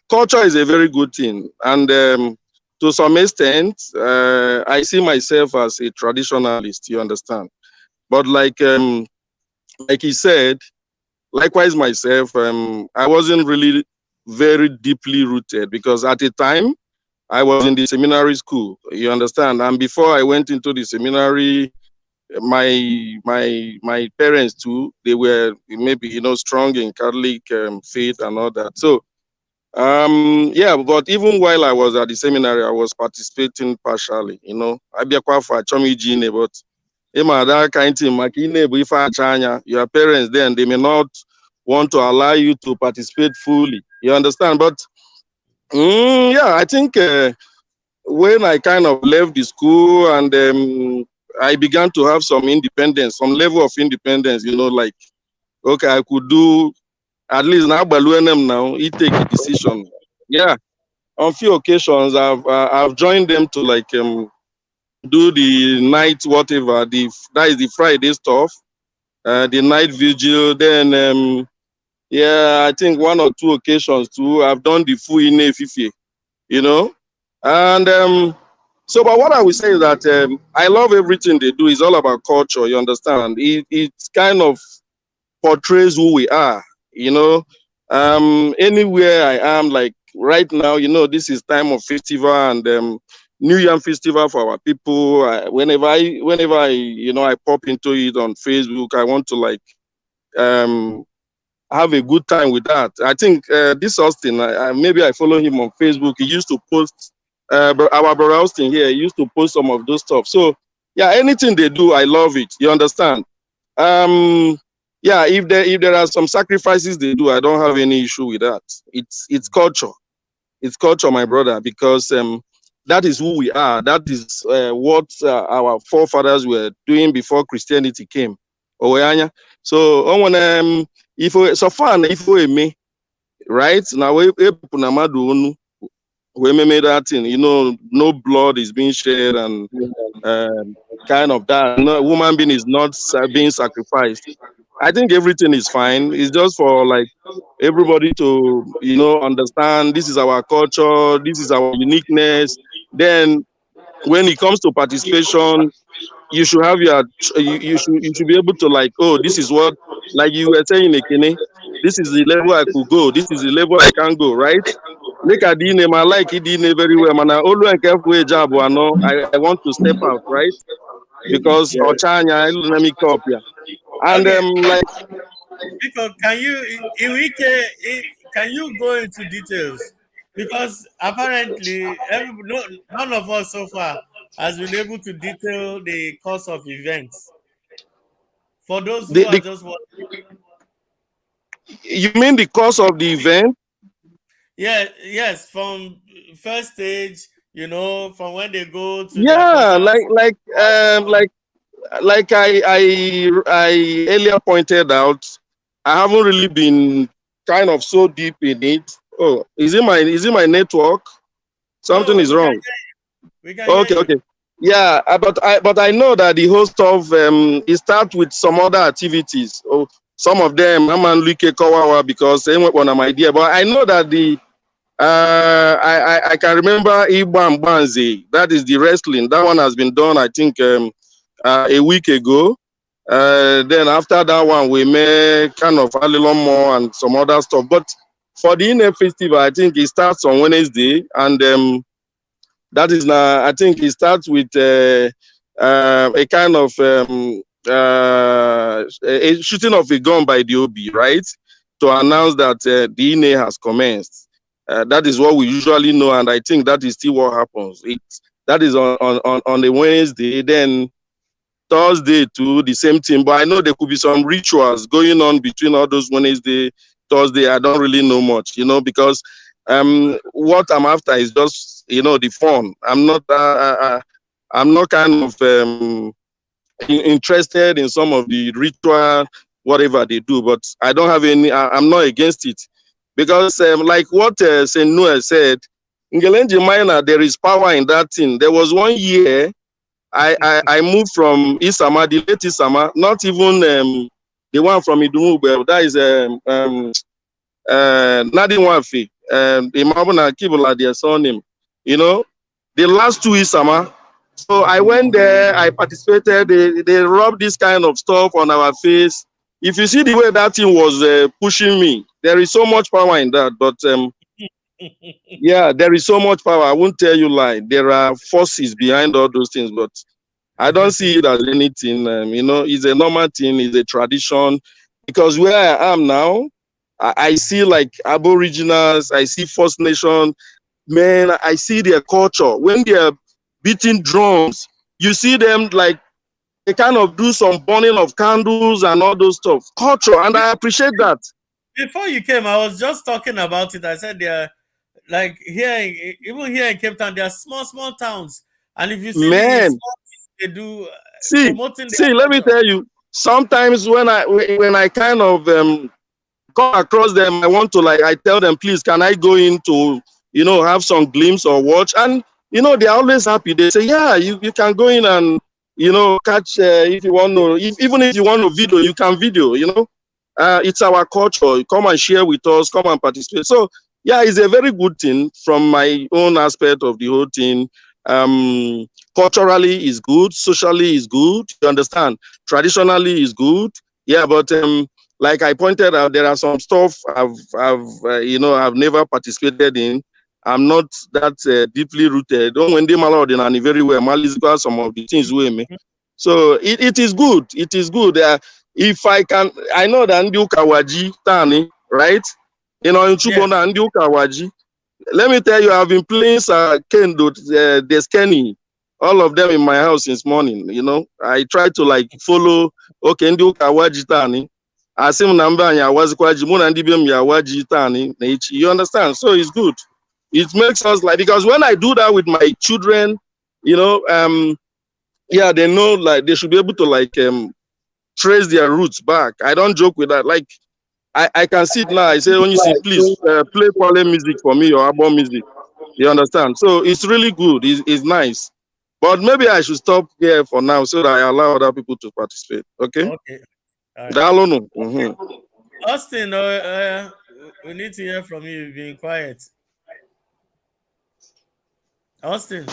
Culture is a very good thing. And to some extent, I see myself as a traditionalist, you understand. But like he said, likewise myself, I wasn't really very deeply rooted because at the time I was in the seminary school, you understand. And before I went into the seminary, my parents too, they were maybe strong in Catholic faith and all that. So yeah, but even while I was at the seminary, I was participating partially. I be a for Chomi, but that kind of thing, your parents then they may not want to allow you to participate fully. You understand? But yeah, I think when I kind of left the school and I began to have some independence, some level of independence, like, okay, I could do at least now, now, he take a decision. Yeah, on few occasions, I've joined them to do the night whatever, that is the Friday stuff, the night vigil. Then, yeah, I think one or two occasions too, I've done the full Inefife, and so, but what I would say is that I love everything they do. It's all about culture, you understand? It's kind of portrays who we are, Anywhere I am, like right now, this is time of festival and New Year festival for our people. Whenever I pop into it on Facebook, I want to um, have a good time with that. I think this Austin, maybe I follow him on Facebook. He used to post, our brother Austin here, he used to post some of those stuff. So yeah, anything they do, I love it. You understand? Yeah, if there are some sacrifices they do, I don't have any issue with that. It's culture. It's culture, my brother, because that is who we are. That is what our forefathers were doing before Christianity came. Oweyanya. So if so far if we me right now we made that thing, no blood is being shed and kind of that. No woman being is not being sacrificed. I think everything is fine. It's just for everybody to understand this is our culture, this is our uniqueness. Then when it comes to participation, you should have you should be able to oh, this is what, like you were saying, Ekene, this is the level I could go, this is the level I can go, right? Make a name, I like it very well, man. I always careful job, I want to step out, right? Because Ochanya, let me copy. And Okay, Biko, can you go into details? Because apparently, none of us so far has been able to detail the course of events. For those who are the just watching, you mean the course of the event? yeah, yes, from first stage, from when they go to the Yeah, apostles. like I earlier pointed out, I haven't really been kind of so deep in it. Oh, is it my network? Something No, is we can wrong. hear we can hear Okay, you. okay. Yeah, but I know that the host of it starts with some other activities. Oh, some of them I'm on Luke Kawawa because they went one of my idea. But I know that I can remember Ibam Banzi. That is the wrestling. That one has been done, I think, a week ago. Then after that one, we may kind of a little more and some other stuff. But for the Ine festival, I think it starts on Wednesday, and that is now. I think it starts with a kind of a shooting of a gun by the OB, right, to announce that the Ine has commenced. That is what we usually know, and I think that is still what happens. That is on a Wednesday. Then Thursday too, the same thing. But I know there could be some rituals going on between all those Wednesday, Thursday. I don't really know much, because what I'm after is just the fun. I'm not kind of interested in some of the ritual whatever they do, but I don't have any. I'm not against it because like what Saint Noel said, Ngelenji Minor, there is power in that thing. There was one year I moved from Isama, the late Isama, not even the one from Idumube. That is Nadine Wafi, Imabuna Kibula, their surname. The last two Isama. So I went there, I participated. They rubbed this kind of stuff on our face. If you see the way that thing was pushing me, there is so much power in that. But yeah, there is so much power. I won't tell you lie. There are forces behind all those things, but I don't see it as anything. It's a normal thing. It's a tradition. Because where I am now, I see like Aboriginals. I see First Nation. Man, I see their culture. When they are beating drums, you see them like they kind of do some burning of candles and all those stuff. Culture, and I appreciate that. Before you came, I was just talking about it. I said they're like even here in Cape Town, there are small towns, and if you see the Man, small things they do promoting see, their let me culture. tell you. Sometimes when I kind of come across them, I want to I tell them, please, can I go in to have some glimpse or watch? And they're always happy. They say, yeah, you can go in and catch if you want to, even if you want to video, you can video. It's our culture. Come and share with us. Come and participate. So yeah, it's a very good thing from my own aspect of the whole thing. Culturally is good, socially is good. You understand? Traditionally is good. Yeah, but like I pointed out, there are some stuff I've never participated in. I'm not that deeply rooted. Don't when they malord very well, Malizika some of the things we me. So it is good. It is good. If I can, I know that Ndi Ukawaji Tani, right? In Chubona Ndi Ukawaji. Let me tell you, I've been playing Kendo, Deskeni, all of them in my house since morning. I try to follow. Okay, Ndi Ukawaji Tani. Asim namba ya wazi kwa jimuna ndibem ya waji tani. You understand? So it's good. It makes us because when I do that with my children, yeah, they know they should be able to trace their roots back. I don't joke with that. I can sit now. I say, when you see, please play Kwale music for me or Abo music. You understand? So it's really good. It's nice. But maybe I should stop here for now so that I allow other people to participate. Okay? Okay. All right. Mm-hmm. Austin, we need to hear from you. You've been quiet. Austin,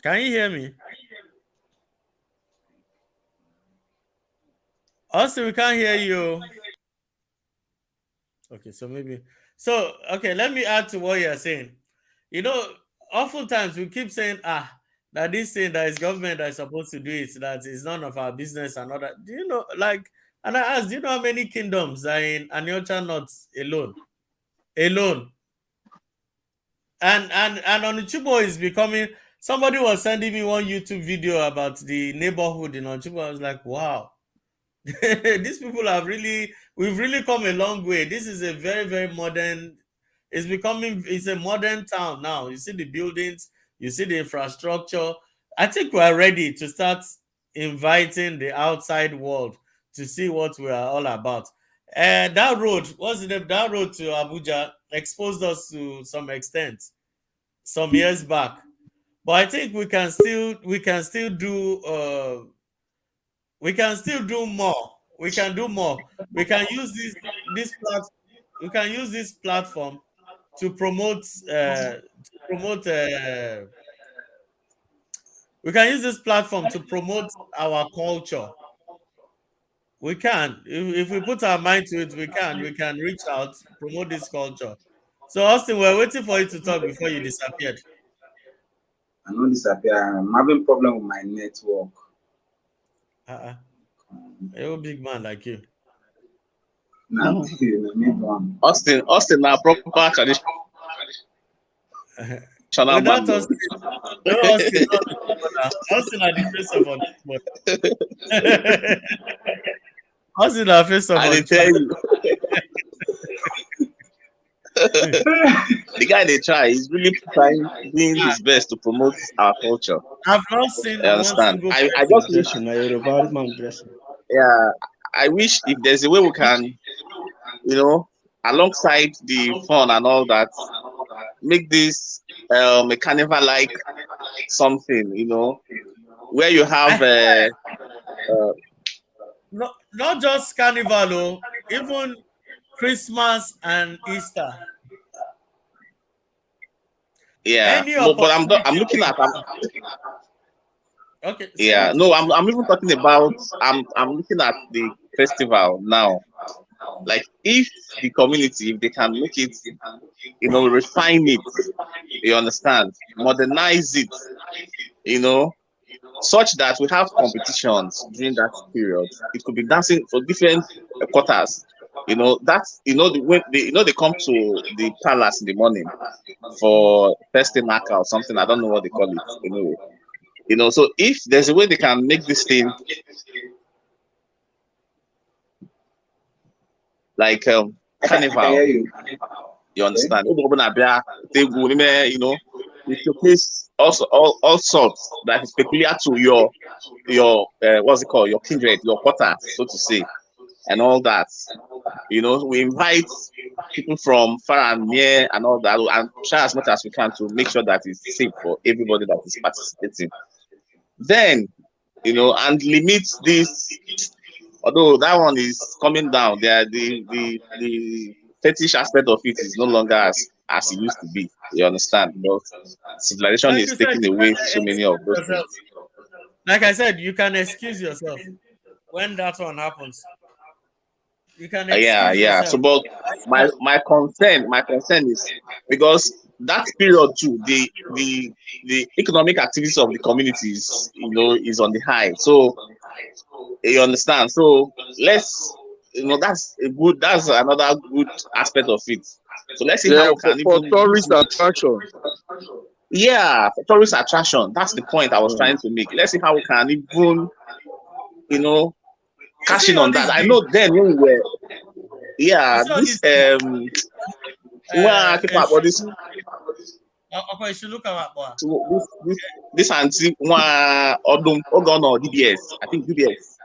can you hear me? Austin, we can't hear you. Okay, so okay, let me add to what you're saying. Oftentimes we keep saying, that this thing that is government that is supposed to do it, that is none of our business and all that. Do you know, and I asked, do you know how many kingdoms are in Onicha North alone? Alone. And Onichubo is becoming, somebody was sending me one YouTube video about the neighborhood in Onichubo. I was like, wow. These people we've really come a long way. This is a very, very modern, it's a modern town now. You see the buildings, you see the infrastructure. I think we are ready to start inviting the outside world to see what we are all about. That road, what's the name? That road to Abuja exposed us to some extent some years back. But I think we can still do we can still do more. We can do more. We can use we can use this platform to promote We can use this platform to promote our culture. We can. If we put our mind to it, we can. We can reach out, promote this culture. So, Austin, we're waiting for you to talk before you disappeared. I know disappear. I'm having problem with my network. Uh-uh. You're a big man like you. Nah, need one. Austin, now proper traditional man. Without Austin, no Austin, not the Austin are the face of on. Austin are face of I on. didn't tell you. The guy they try, he's really trying, doing his best to promote our culture. I've not seen I one understand. single I just wish, Dressing, a Yoruba man dressing. yeah, I wish if there's a way we can, alongside the fun and all that, make this a carnival like something, where you have not just carnival, even Christmas and Easter. yeah. Any No, but I'm opportunity looking we at Okay, say yeah. what you No, want to I'm even talking about I'm looking at the festival now. Like if the community, if they can make it, refine it, you understand, modernize it, such that we have competitions during that period. It could be dancing for different quarters. That's they come to the palace in the morning for Festinaka or something. I don't know what they call it anyway. So if there's a way they can make this thing like I can carnival, hear you. you understand? We showcase also all sorts that is peculiar to your what's it called, your kindred, your quarter, so to say, and all that. We invite people from far and near and all that, and try as much as we can to make sure that it's safe for everybody that is participating. Then, and limit this. Although that one is coming down, the fetish aspect of it is no longer as it used to be. You understand? But civilization like is you said, taking you away can so many of excuse those yourself. things. Like I said, you can excuse yourself when that one happens. You can Yeah, excuse yeah. So, yourself. but my concern is because that period too, the economic activities of the communities, is on the high. So you understand. So let's, that's another good aspect of it. So let's see Yeah, how we can for even use tourist it. attraction. Yeah, for tourist attraction. That's the point I was Mm. trying to make. Let's see how we can even, You cash see in all on that. these I things. know then when we were, You yeah, see all this these things. well, keep up, but this Okay, you should look at what. this auntie Odum Ogon or DBS, I think DBS.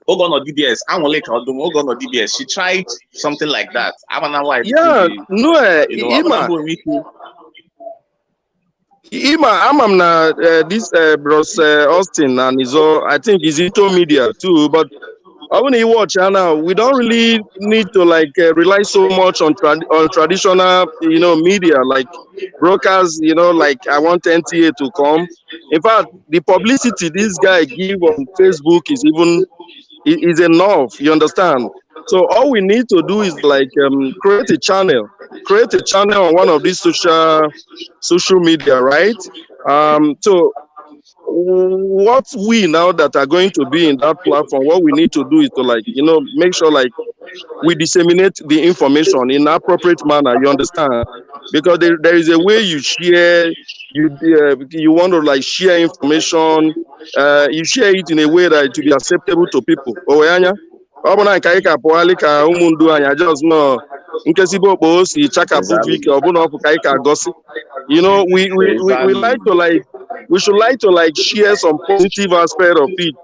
Ogon or DBS, I want like Odum Ogon or DBS. She tried something like that. I don't know why everything Yeah, be, no, I don't know if I'm na this Bros Austin and I think he's into media too. But when you watch now, we don't really need to rely so much on traditional media like brokers. Like I want NTA to come. In fact, the publicity this guy give on Facebook is enough. You understand? So all we need to do is create a channel on one of these social media, right? So what we now that are going to be in that platform, what we need to do is to make sure we disseminate the information in an appropriate manner. You understand? Because there is a way you share. You want to share information. You share it in a way that it will be acceptable to people. Oyanya, ọ bụ na nke anyị ka pụghalị ka ụmụ ndu anyị just nọ nkesibe okpo o si chakapụ exactly, vike ọ bụna ọpụ ka anyị ka gosi. We exactly, we should share some positive aspect of it.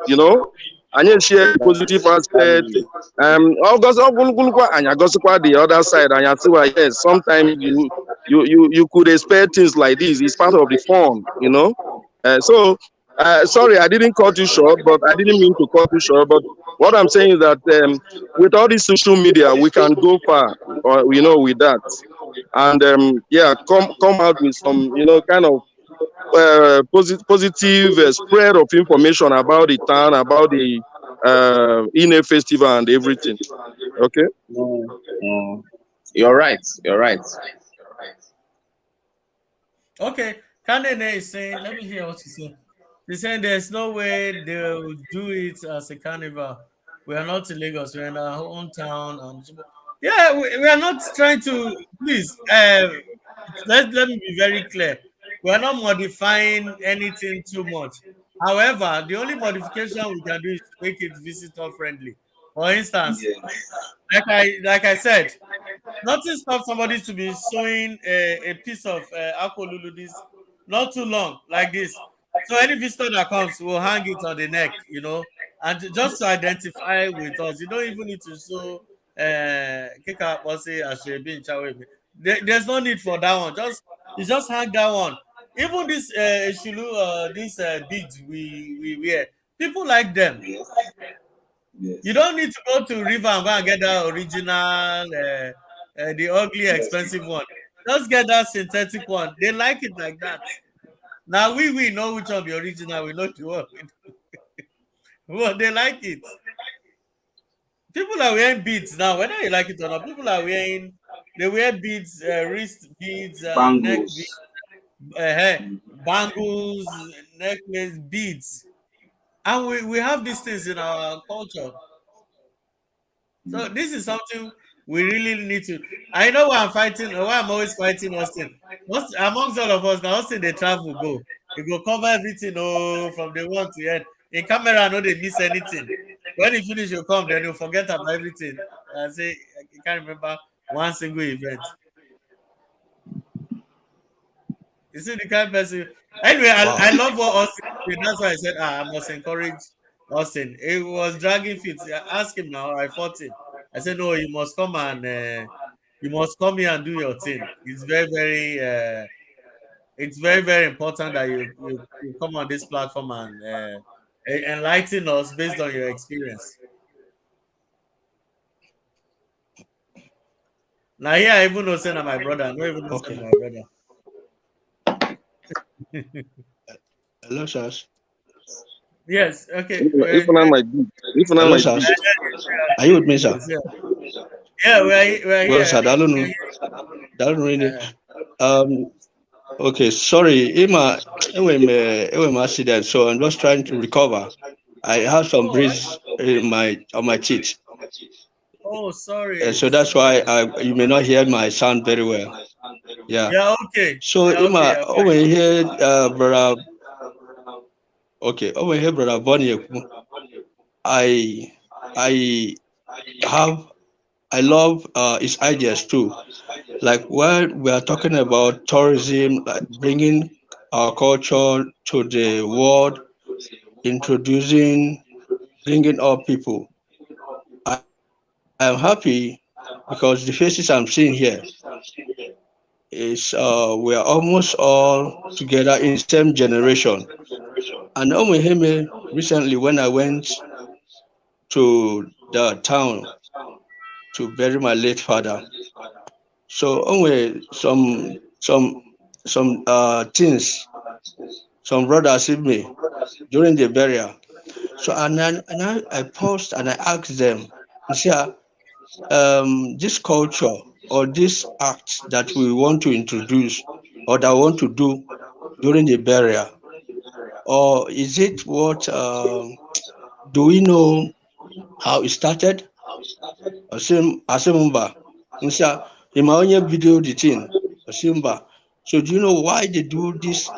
And you share the positive aspect. exactly. The other side, and you see why yes, sometimes you could expect things like this. It's part of the fun. Sorry, I didn't cut you short, but I didn't mean to cut you short. But what I'm saying is that with all this social media, we can go far, with that, and yeah, come out with some kind of positive spread of information about the town, about the Ine festival and everything. Okay. You're right. You're right. Okay, Kanene is saying, let me hear what she said. She's saying there's no way they'll do it as a carnival. We are not in Lagos, we're in our own town. And yeah, we are not trying to, please, let me be very clear. We are not modifying anything too much. However, the only modification we can do is to make it visitor friendly. For instance, Yes. like I said, nothing stops somebody to be showing a piece of akolulu this not too long like this. So any visitor that comes will hang it on the neck, and just to identify with us. You don't even need to show Keka Akpose Ashrebi in Chawebi. There's no need for that one. You just hang that one. Even this Eshulu, these beads we wear, people like them. Yes. You Yes. don't need to go to River and go and get that original, the ugly, Yes. expensive one. Just get that synthetic one. They like it like that. Now we know which one the original. We know the one. Well, they like it. People are wearing beads now. Whether you like it or not, people are wearing. They wear beads, wrist beads, neck beads, Bangles. hair, bangles, necklace beads, and we have these things in our culture. So this is something we really need to. I know why I'm fighting, why I'm always fighting Austin. Amongst all of us, now Austin they travel go. He go cover everything from the one to end. In camera, no they miss anything. When he finish, you come, then you forget about everything. I say I can't remember one single event. You see the kind of person. Anyway, Wow. I love what Austin did. That's why I said I must encourage Austin. He was dragging feet. I asked him now. I fought him. I said, no, you must come and you must come here and do your thing. It's very, very important that you come on this platform and enlighten us based on your experience. Now here I even know saying my brother. I don't even know saying Okay. my brother. Hello, sirs. Yes. Okay. If not my beat. If not Hello, my beat. sirs. Are you with me, sir? Yeah, we're Well, here. sir, I don't know. I don't really. Um. Okay. Sorry, Emma. It was my accident, so I'm just trying to recover. I have some Oh, bruise in my teeth, sorry. so that's why you may not hear my sound very well. Yeah. Yeah, okay. So Yeah, okay, Emma, you're fine. over here, brother. Okay, over here, brother Bonnie. I I have I love his ideas too. Like when we are talking about tourism, like bringing our culture to the world, introducing, bringing up people. I am happy because the faces I'm seeing here is we are almost all together in the same generation. And recently when I went to the town to bury my late father. So only some things some brothers with me during the burial. So I paused and I asked them, see, this culture or this act that we want to introduce or that we want to do during the burial, or is it what do we know how it started? Asimba. Nsa, him only video the thing. Asimba. So do you know why they do this?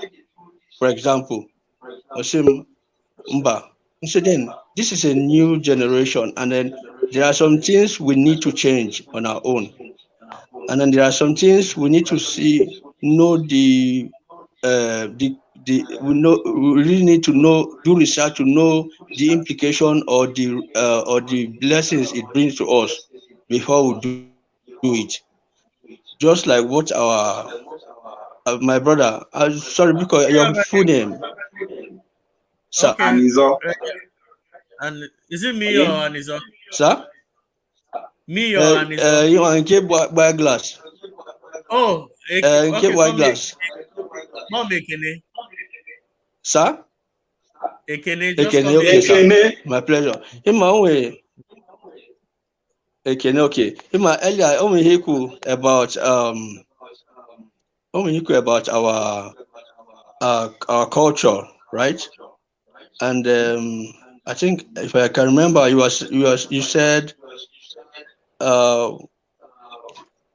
For example, Asimba. So then this is a new generation, and then there are some things we need to change on our own. And then there are some things we need to know we really need to do research to know the implication or the blessings it brings to us before we do it. Just like what my brother, sorry, because your full name, sir, Okay. Anizo. And is it me or Again? Anizo? sir, Me or Anizo? you want to buy glass, Oh, get okay, white glass. Mom Ekene. Sir? Ekene, just Ekene, call me okay, sir. Ekene. My pleasure. In my way, Ekene, okay. In my earlier, only Hiku about our culture, right? And I think if I can remember, you said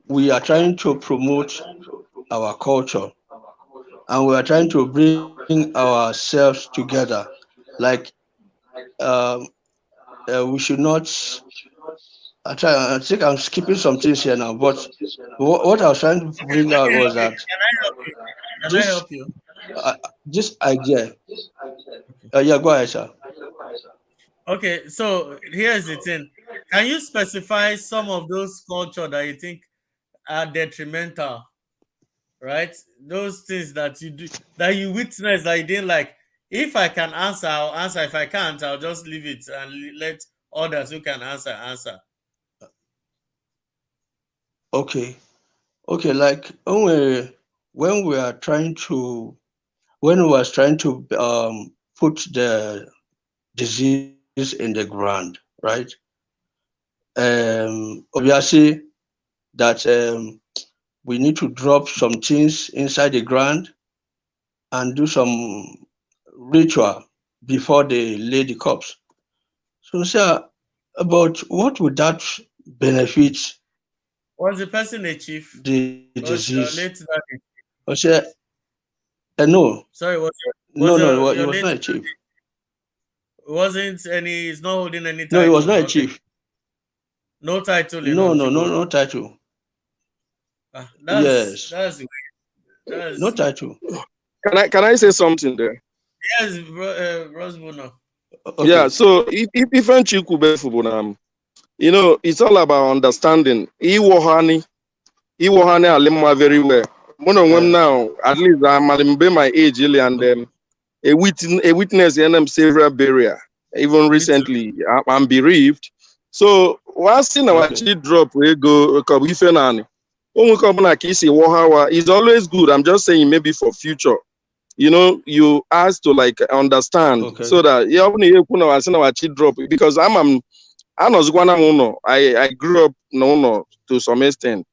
we are trying to promote our culture and we are trying to bring ourselves together. Like we should not. I think I'm skipping some things here now, but what I was trying to Okay, bring let out me help was you. that Can I help you? Can I this help you? this idea. Yeah, go ahead, sir. Okay, so here's the thing. Can you specify some of those culture that you think are detrimental, right? Those things that you do, that you witness, that you didn't like. If I can answer, I'll answer. If I can't, I'll just leave it and let others who can answer. Okay, okay. Like when we are trying to when we was trying to put the disease in the ground, right? Obviously that we need to drop some things inside the ground and do some ritual before they lay the corpse. So, sir, about what would that benefit Was the person a chief? the disease? Was your late daddy? I said, no, Sorry, no, was no, he your was late not a chief. wasn't any? He's not holding any No, he was title. not a Nothing. chief. No title in No, no, no, Onchibo. no title. Ah, Yes, that's no that's title. Can I say something there? yes, Rosbono. Yeah. Okay, So if different chikube it's all about understanding. Iwohani alimma very well. One of them now, at least I'm my age, and a witness in them several barrier. Even Me too. recently, I'm bereaved. So once in our okay, drop we go kabifenani. Is always good. I'm just saying maybe for future. You ask to like understand okay, so that yeah, drop because I grew up no to some extent.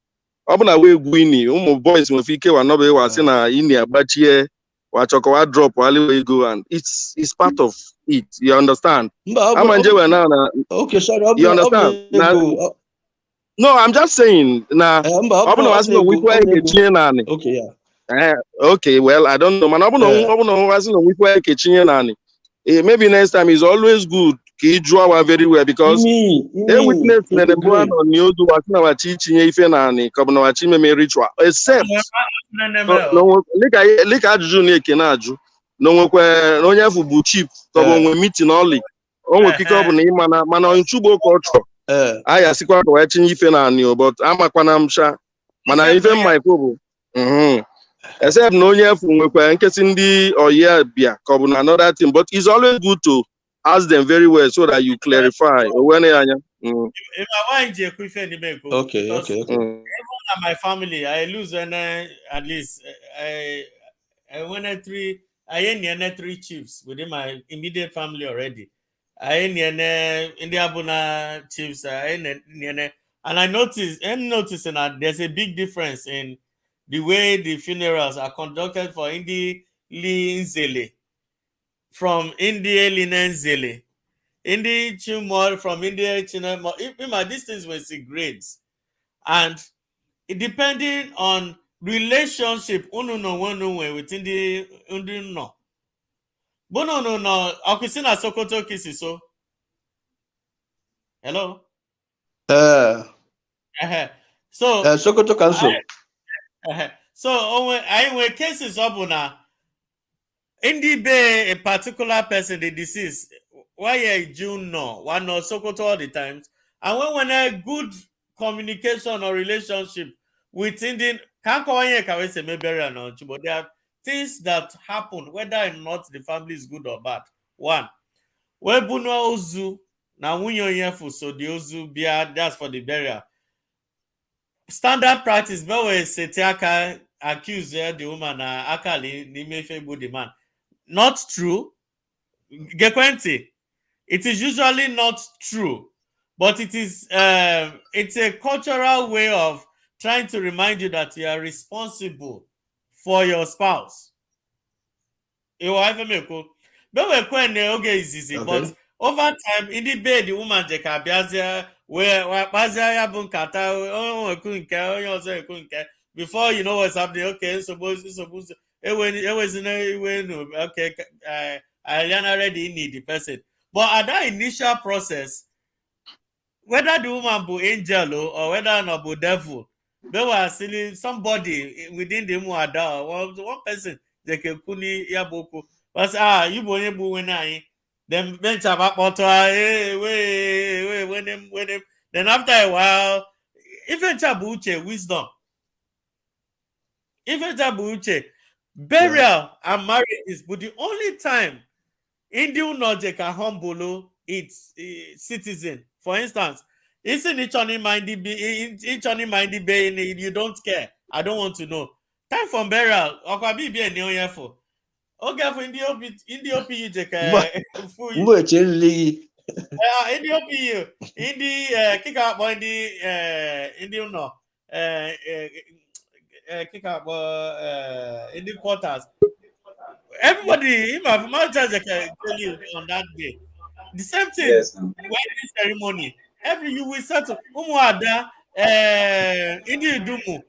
Ọ bụ na wee egwu ini ụmụ boys nwere ike wa nọbe wasị na ini agbachie wachọkọwa drop waliwe go and it's part of it, you understand. Ama nje we na okay, sorry, you understand na no, I'm just saying na ọ bụ na wasị na nwikwe ekechinye naanị okay, yeah. Okay, well, I don't know man. Ọ bụ na wasị na nwikwe ekechinye naanị maybe next time is always good ka ị jụọ very well because a witness na the boy on Niodu was na wachi chinye ife na ani ka na wachi meme ritual except like ajụjụ na eke na ajụ na onwekwe na onye afụ bụ chief ka ọ bụ onwe meeting only onwe kike ọ bụ na ịma mana nchugbo culture aya sikwa ka wee chinye ife na ani but amakwana m sha mana ife mma ikwu bụ except na onye afụ nwekwa nkesi ndị oya bịa ka ọ bụ na another thing, but it's always good to ask them very well so that you clarify. If I want to Okay, because okay. even at my family, I lose at least I went three chiefs within my immediate family already. In the Abuna chiefs, and I noticing that there's a big difference in the way the funerals are conducted for Indi Linzele from India Linenzele. Indi Chumor from India Chinamo. My distance was grades. And it depending on relationship within the no. But no. Akusina Sokoto kisses so. Hello? So Sokoto Council. so I cases up in the bay a particular person the deceased why a June no one no Sokoto all the times and when a good communication or relationship within the can't say maybe but there are things that happen whether or not the family is good or bad. One, when Buno Ozu na Wunyo so the Ozu bia that's for the burial. Standard practice but we say aka accuse the woman akali ni mefe the man. not true. Gekwenti, it is usually not true, but it is it's a cultural way of trying to remind you that you are responsible for your spouse. But over time, in the bed, the woman before you know what's happening. Okay, suppose okay, I already need the person. But at that initial process, whether the woman be angel or whether not be devil, they were still somebody within the muada or one person they can kuni yaboku. But you boy bu when I then bench about motor when them then after a while, even chabuche wisdom, even chabuche burial and marriage is but the only time Indian logic can humble its citizen. For instance, isn't each other mindy you don't care. I don't want to know. Time for burial. Okwabi be a new year for. Okay, for Indio PU Indio PU kick out boy Indio no kick out Indian quarters. Everybody, my church can tell you on that day. The same thing Yes. wedding ceremony. Every you will settle. Umuada, Dumu.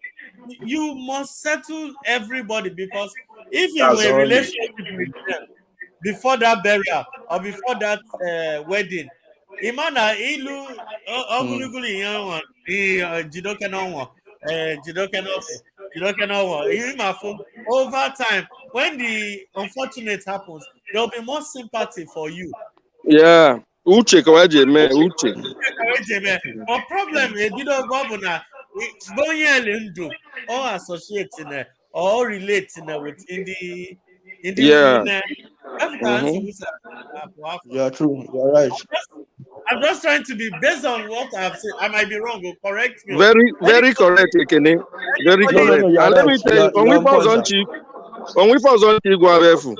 You must settle everybody because if you That's were in a all. relationship with them before that burial or before that wedding, Imana ilu oguluguli yan jidoke no jidoke no over time when the unfortunate happens there will be more sympathy for you. Yeah. Uche kawaje me uche. But problem na or associating or relating with in the Yeah. African. You are true. You are right. I'm just trying to be based on what I've said. I might be wrong. Correct me. Very correct, Ekene. Very No, no, Anybody, no. correct. You are And let right. me tell you, You are on point, sir. when we first on Chigwarefu,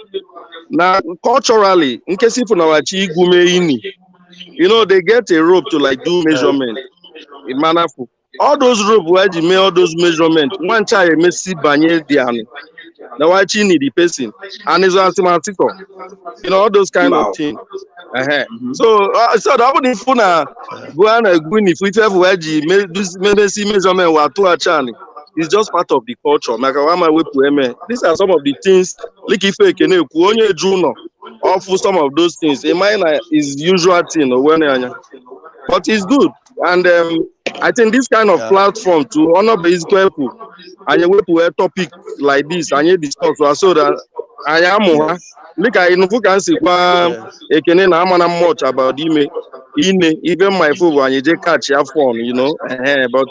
now culturally, in case if na wachi gumeini, you know, they get a rope to like do measurement in manafu. All those rope where you make all those measurements, one child may see banye diani. Now wachi need the person. And it's mathematical. You know, all those kind of Wow. things. Uh-huh. Mm-hmm. So that would if na go and win if we have where you see measurement or to a channel. It's just part of the culture. These are some of the things like if you can onye juno or for some of those things. In mine is usual thing but it's good. And I think this kind of Yeah. platform to honor basic people and you will topic like this and you discuss so that I am Yes. like I know can see Yes. ekene na amana much about even my phone and you just catch your phone, you know. But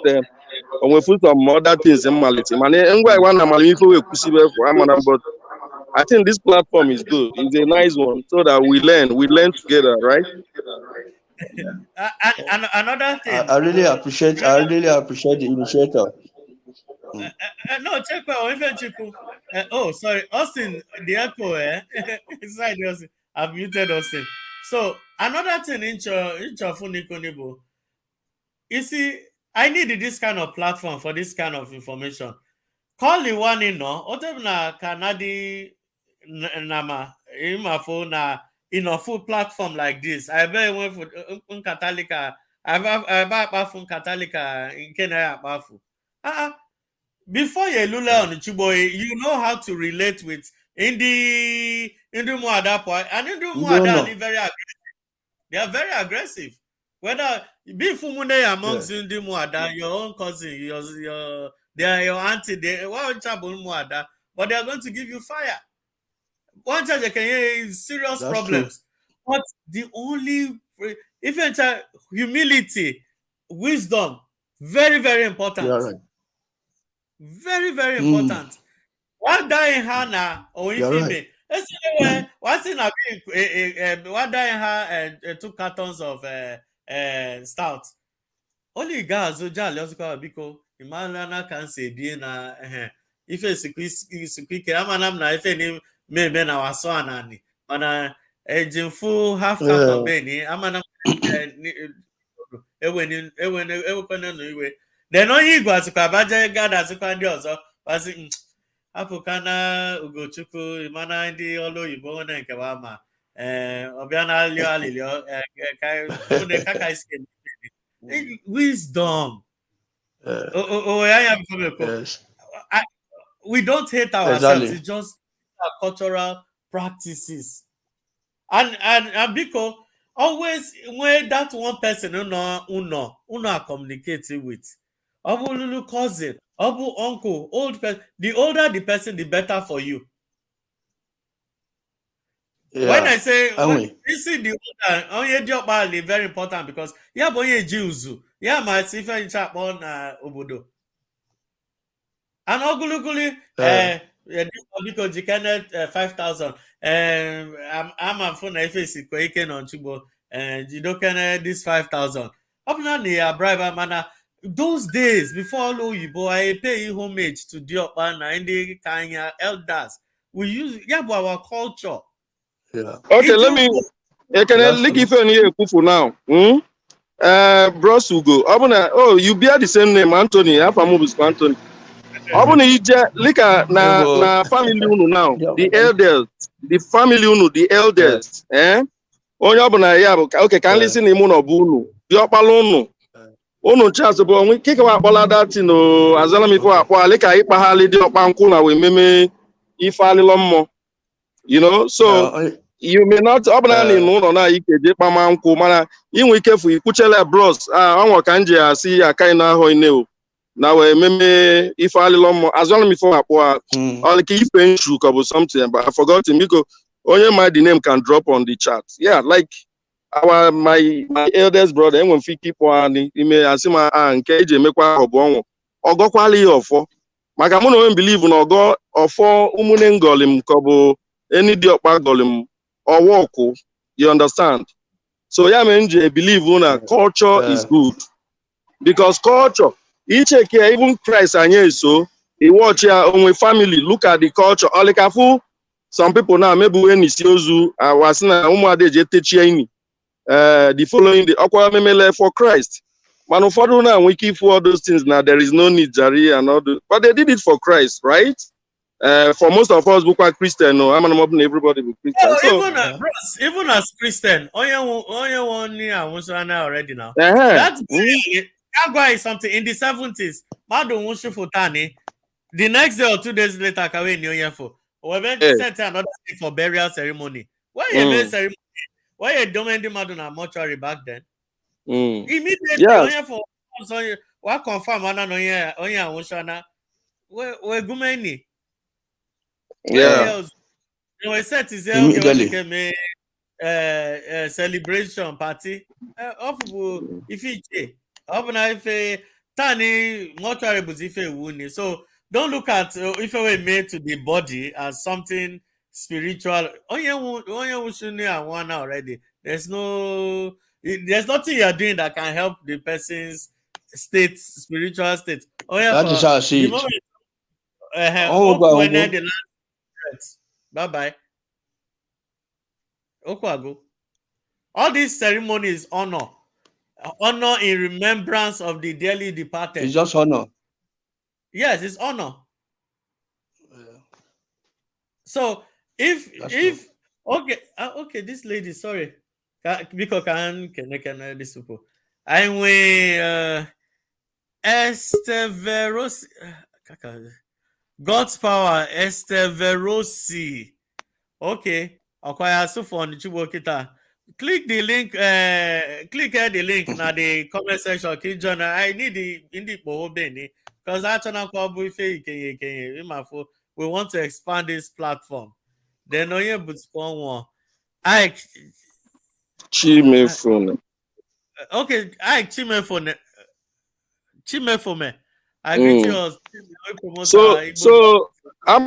when we put some other things in mality, man, I want to but I think this platform is good. It's a nice one so that we learn together, right? and another thing. I really appreciate. I really appreciate the initiator. No, check out even Chiku. Oh, sorry, Austin. The echo. Inside Austin. I've muted Austin. So another thing in your phone, Nico. You see, I need this kind of platform for this kind of information. Call the one in no. Otem na Canadi nama imafo na in a full platform like this. I bet went for Catholica. I've phone Catholica in Kenya bafu. Before you lula on the Chuboy, you know how to relate with Indu Muada point and Indu You don't Muada know. they are very aggressive. Whether be Fumune amongst Yeah. Indu Muada, your own cousin, they are your auntie, they won't chabun Muada, but they are going to give you fire. One charge can hear serious That's true. problems. But the only even humility, wisdom, very, very You are important. right. Very, very Mm. important. One die in her now, or if You are you right. may. What's in one die in her 2 cartons of stout. Only guys who jolly also call Biko. Imalana can say, Dina, if it's a quick, I'm na if any maybe na waso anani mana ejinfu half carton beni amana ewekwana no iwe then onye igwe asịkwa abaja gada asịkwa ndị ọzọ wasị apụkana Ugochukwu mana ndị ọrụ oyibo na nke ma ọbịa na alịọ alịlịọ kaka isi wisdom. Yes. We don't hate ourselves. Exactly. It's just our cultural practices. And because always when that one person uno are communicating with, Abu Lulu cousin, Abu uncle, old person, the older the person, the better for you. Yeah. When I say you see the older, onye diokpa is very important because yeah, bonye jiuzu, yeah, my sifa in chat on obodo. And oguluguli, because you can 5,000. I'm a phone face quaking on Chibo, and you don't can this 5,000. Up now, near bribe manner. Those days before Loyibo, I pay homage to Diokpa and the Kanya elders. We use our culture. Yeah. Okay, let me. Can I look if you need Kufu now? Bros Ugo. Oh, you bear the same name, Anthony. Anthony. Look at na family unu now. The elders, the family unu, the elders. Okay, can listen to unu bunu. Diokpala unu. Unu chance bo nwe kike wa akpola that no azala mi fo akpo alika ikpahali Diokpa nku na we meme ifalilo mmo. You know, so you may not obna ni no na ikeje kpama nku mana inwe ike fu ikuchele bros anwo ka nje asi akai na ho ine now meme if I as long before like if or something, but I forgot him because only my name can drop on the chat. Yeah, like my eldest brother, and when keep one, he may assume and cage make one or go quality of four. Magamono believe in or go or for umunengolim kobo any diokpa golim or woko. You understand? So yeah, man, believe una culture is good because culture. He check here, even Christ and so he watch here on family, look at the culture. All like some people now maybe when he sees you was na the following the aqua memele for Christ. Man of now we keep for all those things now. There is no need Jari and all the, but they did it for Christ, right? For most of us who are Christian, no, I'm not everybody be Christian. Oh, so, even as Christian, only one year already now. That's Kagwa is something in the 70s. Madu Wushu Futani. The next day or 2 days later, Kawe New Year for. We sent another thing for burial ceremony. Why you ceremony? Why you don't Maduna mortuary back then? Immediately, for what confirm Onya Wushana? We're Gumeni. Yeah. We set is a celebration party. If you Tani mortuary wuni. So don't look at if we made to the body as something spiritual. Already. There's nothing you're doing that can help the person's state, spiritual state. That is how I see it. Bye bye. Okwago. All these ceremonies honor in remembrance of the dearly departed. It's just honor. Yes, it's honor. Yeah. So if okay, this lady, sorry, because can this people. I'm with Esteverosi. God's power, Esteverosi. Okay, acquire so for the Chibokita. Click the link, click here the link now the comment section. I need the indie because I turn up we want to expand this platform. Then no you but one. I Chimefone. Okay, I Chimefone. Chimefone. I greet you. So I'm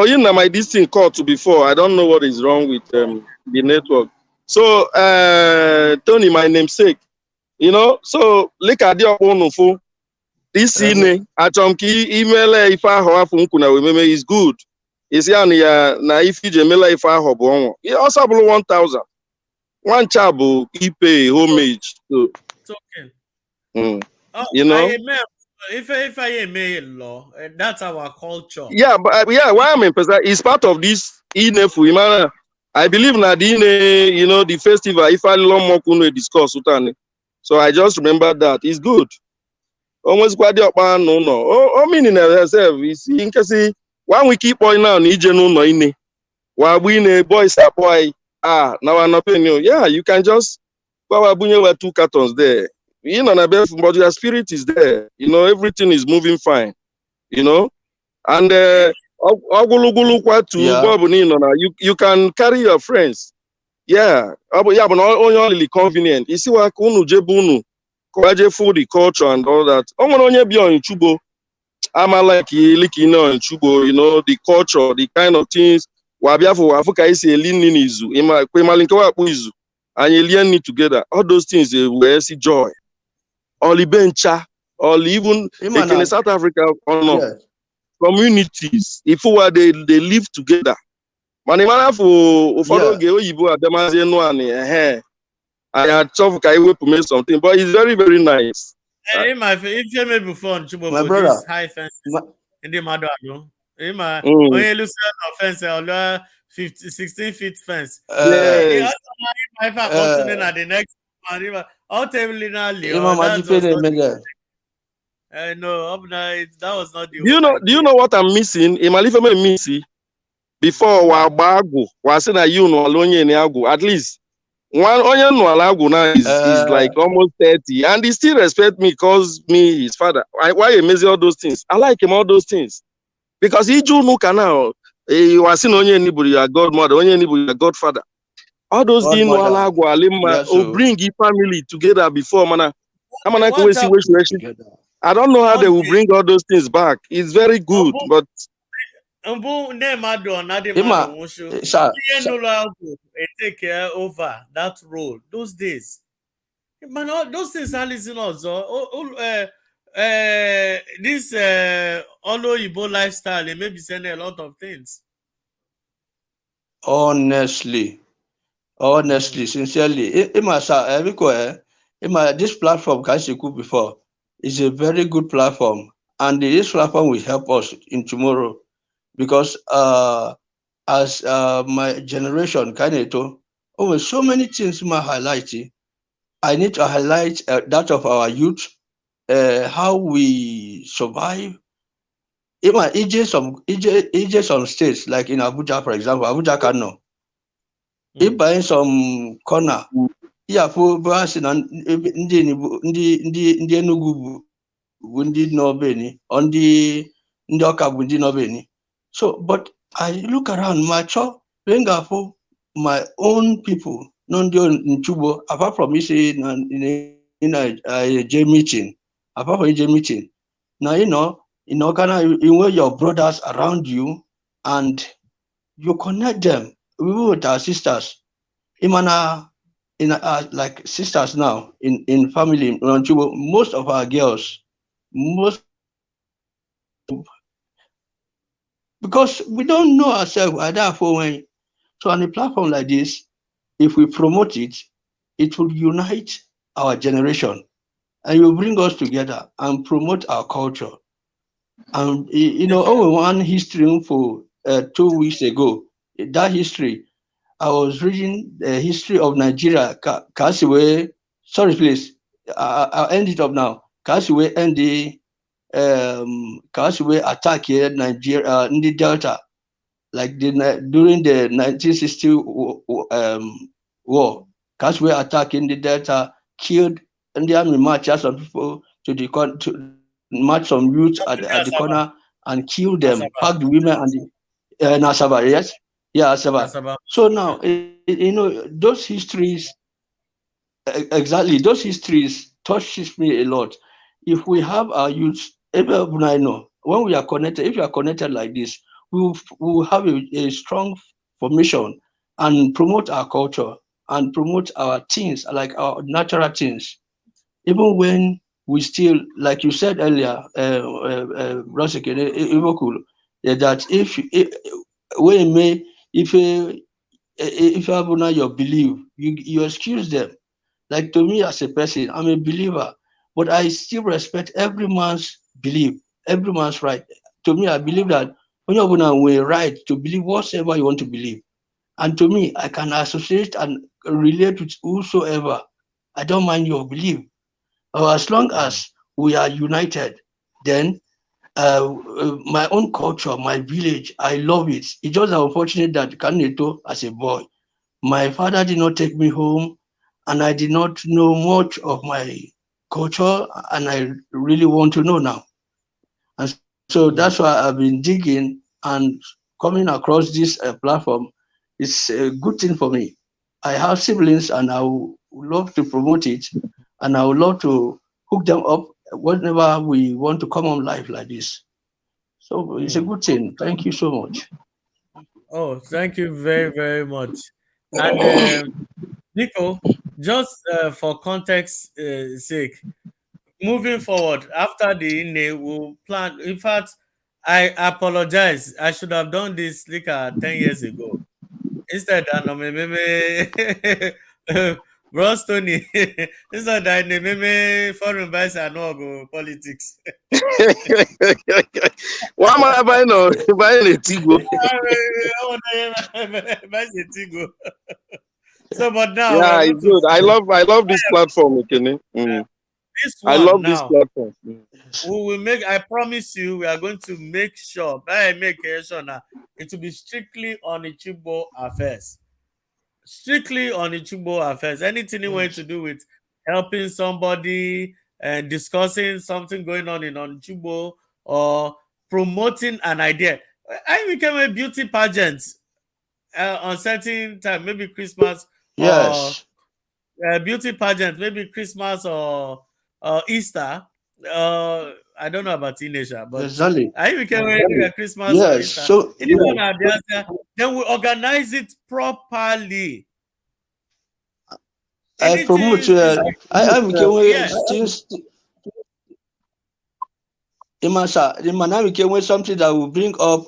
you know my this thing called to before. I don't know what is wrong with the network. So Tony, my namesake, you know, so look at the phone. This email if I have is good. Is ya na if you mela if I hob on. It also 1,000. One chabu ipe homage. So, It's okay. Oh, you know. if I may law, that's our culture. Yeah, but yeah, why I'm emphasizing is part of this inefu imana. I believe na the you know the festival. If I long more couldn't discuss utani, so I just remember that it's good. Almost quite the upon no. Oh, meaning herself is in case one we keep pointing out Niger no ine. While we ne boys are boy now I'm not paying you. Yeah, you can just well we 2 cartons there. You know, but your spirit is there. You know, everything is moving fine. You know. And Yeah. you can carry your friends. Yeah. But only convenient. You see what unu jebunu for the culture and all that. Onye bi on chubo. I'm like on chubo, you know, the culture, the kind of things. Wabia for Africa is a lean izu. Ima kwemalinkawa izu. And you learn it together. All those things we see joy. Only bencha, or even in South Africa or no. Yes. Communities if they live together mana mara for ụfọdụ oge oyibo abịamazie nụ ani anyị achọpụ ka iwepụ mee something but it's very very nice. If you made before My brother, this high fences in the mother only losing offense or 16 feet fence. Yes. If I continue at the next one, ultimately no, that was not the do you know what I'm missing? Before Wabago was in a at least one onion now is like almost 30 and he still respect me because me his father. Why he measure all those things? I like him all those things because he do no canal. He was in only anybody your godmother, only anybody your godfather. All those in will bring the family together before mana. I don't know how they will bring all those things back. It's very good, but take care over that role those days. Man, those things are listening also. This Oloyibo lifestyle, it may be sending a lot of things. Honestly, sincerely, this platform Kashiku before is a very good platform, and this platform will help us in tomorrow because as my generation Kaneto, so many things my highlight. I need to highlight that of our youth, how we survive. Even some states like in Abuja, for example, Abuja Kano. If by some corner, for ndị Enugu bụ ndị Nobeni, on the Ọka bụ ndị Nobeni. So, but I look around my own people, Nchubo, apart from in a J meeting, apart from a J meeting. Now, in Okana, your brothers around you and you connect them. We with our sisters. Like sisters now in family, most of our girls, because we don't know ourselves, so on a platform like this, if we promote it, it will unite our generation and it will bring us together and promote our culture. And one history for 2 weeks ago, that history, I was reading the history of Nigeria. Sorry, please. I'll end it up now. Kasiwe and the Kasiwe attack here Nigeria in the Delta, like during the 1960 war. Kasiwe attack in the Delta killed and the army marched some people to march some youth at the corner and kill them, pack the women and the Nasaba, yes? Yeah, Asaba. So now, those histories, exactly, those histories touches me a lot. If we have our youth, when we are connected, if you are connected like this, we will have a strong formation and promote our culture and promote our things, like our natural things. Even when we still, like you said earlier, that when may if you have not your belief, you excuse them. Like to me as a person, I'm a believer, but I still respect every man's belief, every man's right. To me, I believe that when you're going right to believe whatever you want to believe. And to me, I can associate and relate with whosoever. I don't mind your belief. As long as we are united, then my own culture, my village, I love it. It's just unfortunate that Kaneto, as a boy, my father did not take me home, and I did not know much of my culture, and I really want to know now. And so that's why I've been digging and coming across this platform. It's a good thing for me. I have siblings, and I would love to promote it, and I would love to hook them up whenever we want to come on live like this. So it's a good thing. Thank you so much. Oh, thank you very, very much. And Nico, just for context sake, moving forward after the INE, we'll plan. In fact, I apologize. I should have done this like 10 years ago. Instead, I know maybe Bros Tony. Instead, I know maybe foreign vice and no go politics. Why am I buying a Tigo? So, but now Yeah, we're going it's to good. I love this platform, Ekene. this I one love this now. platform. We will make. I promise you, we are going to make sure. I make sure now it will be strictly on Ichibo affairs. Strictly on Ichibo affairs. Anything you want to Yes. do with helping somebody and discussing something going on in Onichubo or promoting an idea. I became a beauty pageant on certain time, maybe Christmas or Yes. beauty pageant, maybe Christmas or Easter. I don't know about teenager, but Exactly. I became a Christmas or Yes. Easter. So It is one of the then we organize it properly. I Anything promote. is I became yeah. things. The man became something that will bring up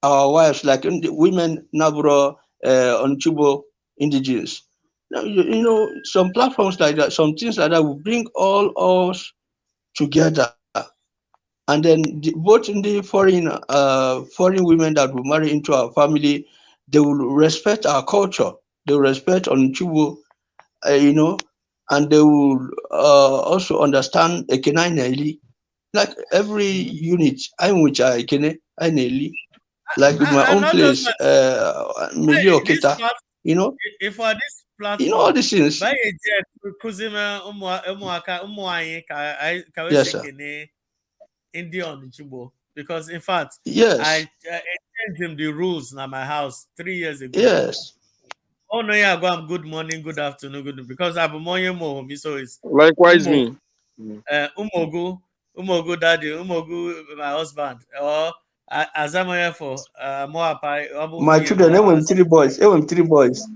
our wives, like the women, Nabro, on Chubo indigenous. Now, some platforms like that, some things like that will bring all us together. And then both in the foreign women that will marry into our family, they will respect our culture. They will respect on Chubo, and they will also understand Ekenaineli. Like every unit, I'm which I nearly like with my And own not just place, my Meli this Okita, part you know, if for this all platform these things. by a jet kuzima umuaka umuanyi ka we Yes, sir. sekene India on Chubo because in fact Yes, I changed him the rules in my house 3 years ago. yes. Oh no, yeah, go am good morning, good afternoon, good because I'm more so it's Likewise, umo me. umogu umogu daddy umogu my husband or azamoya for moapai My children, they were three boys. They were three boys.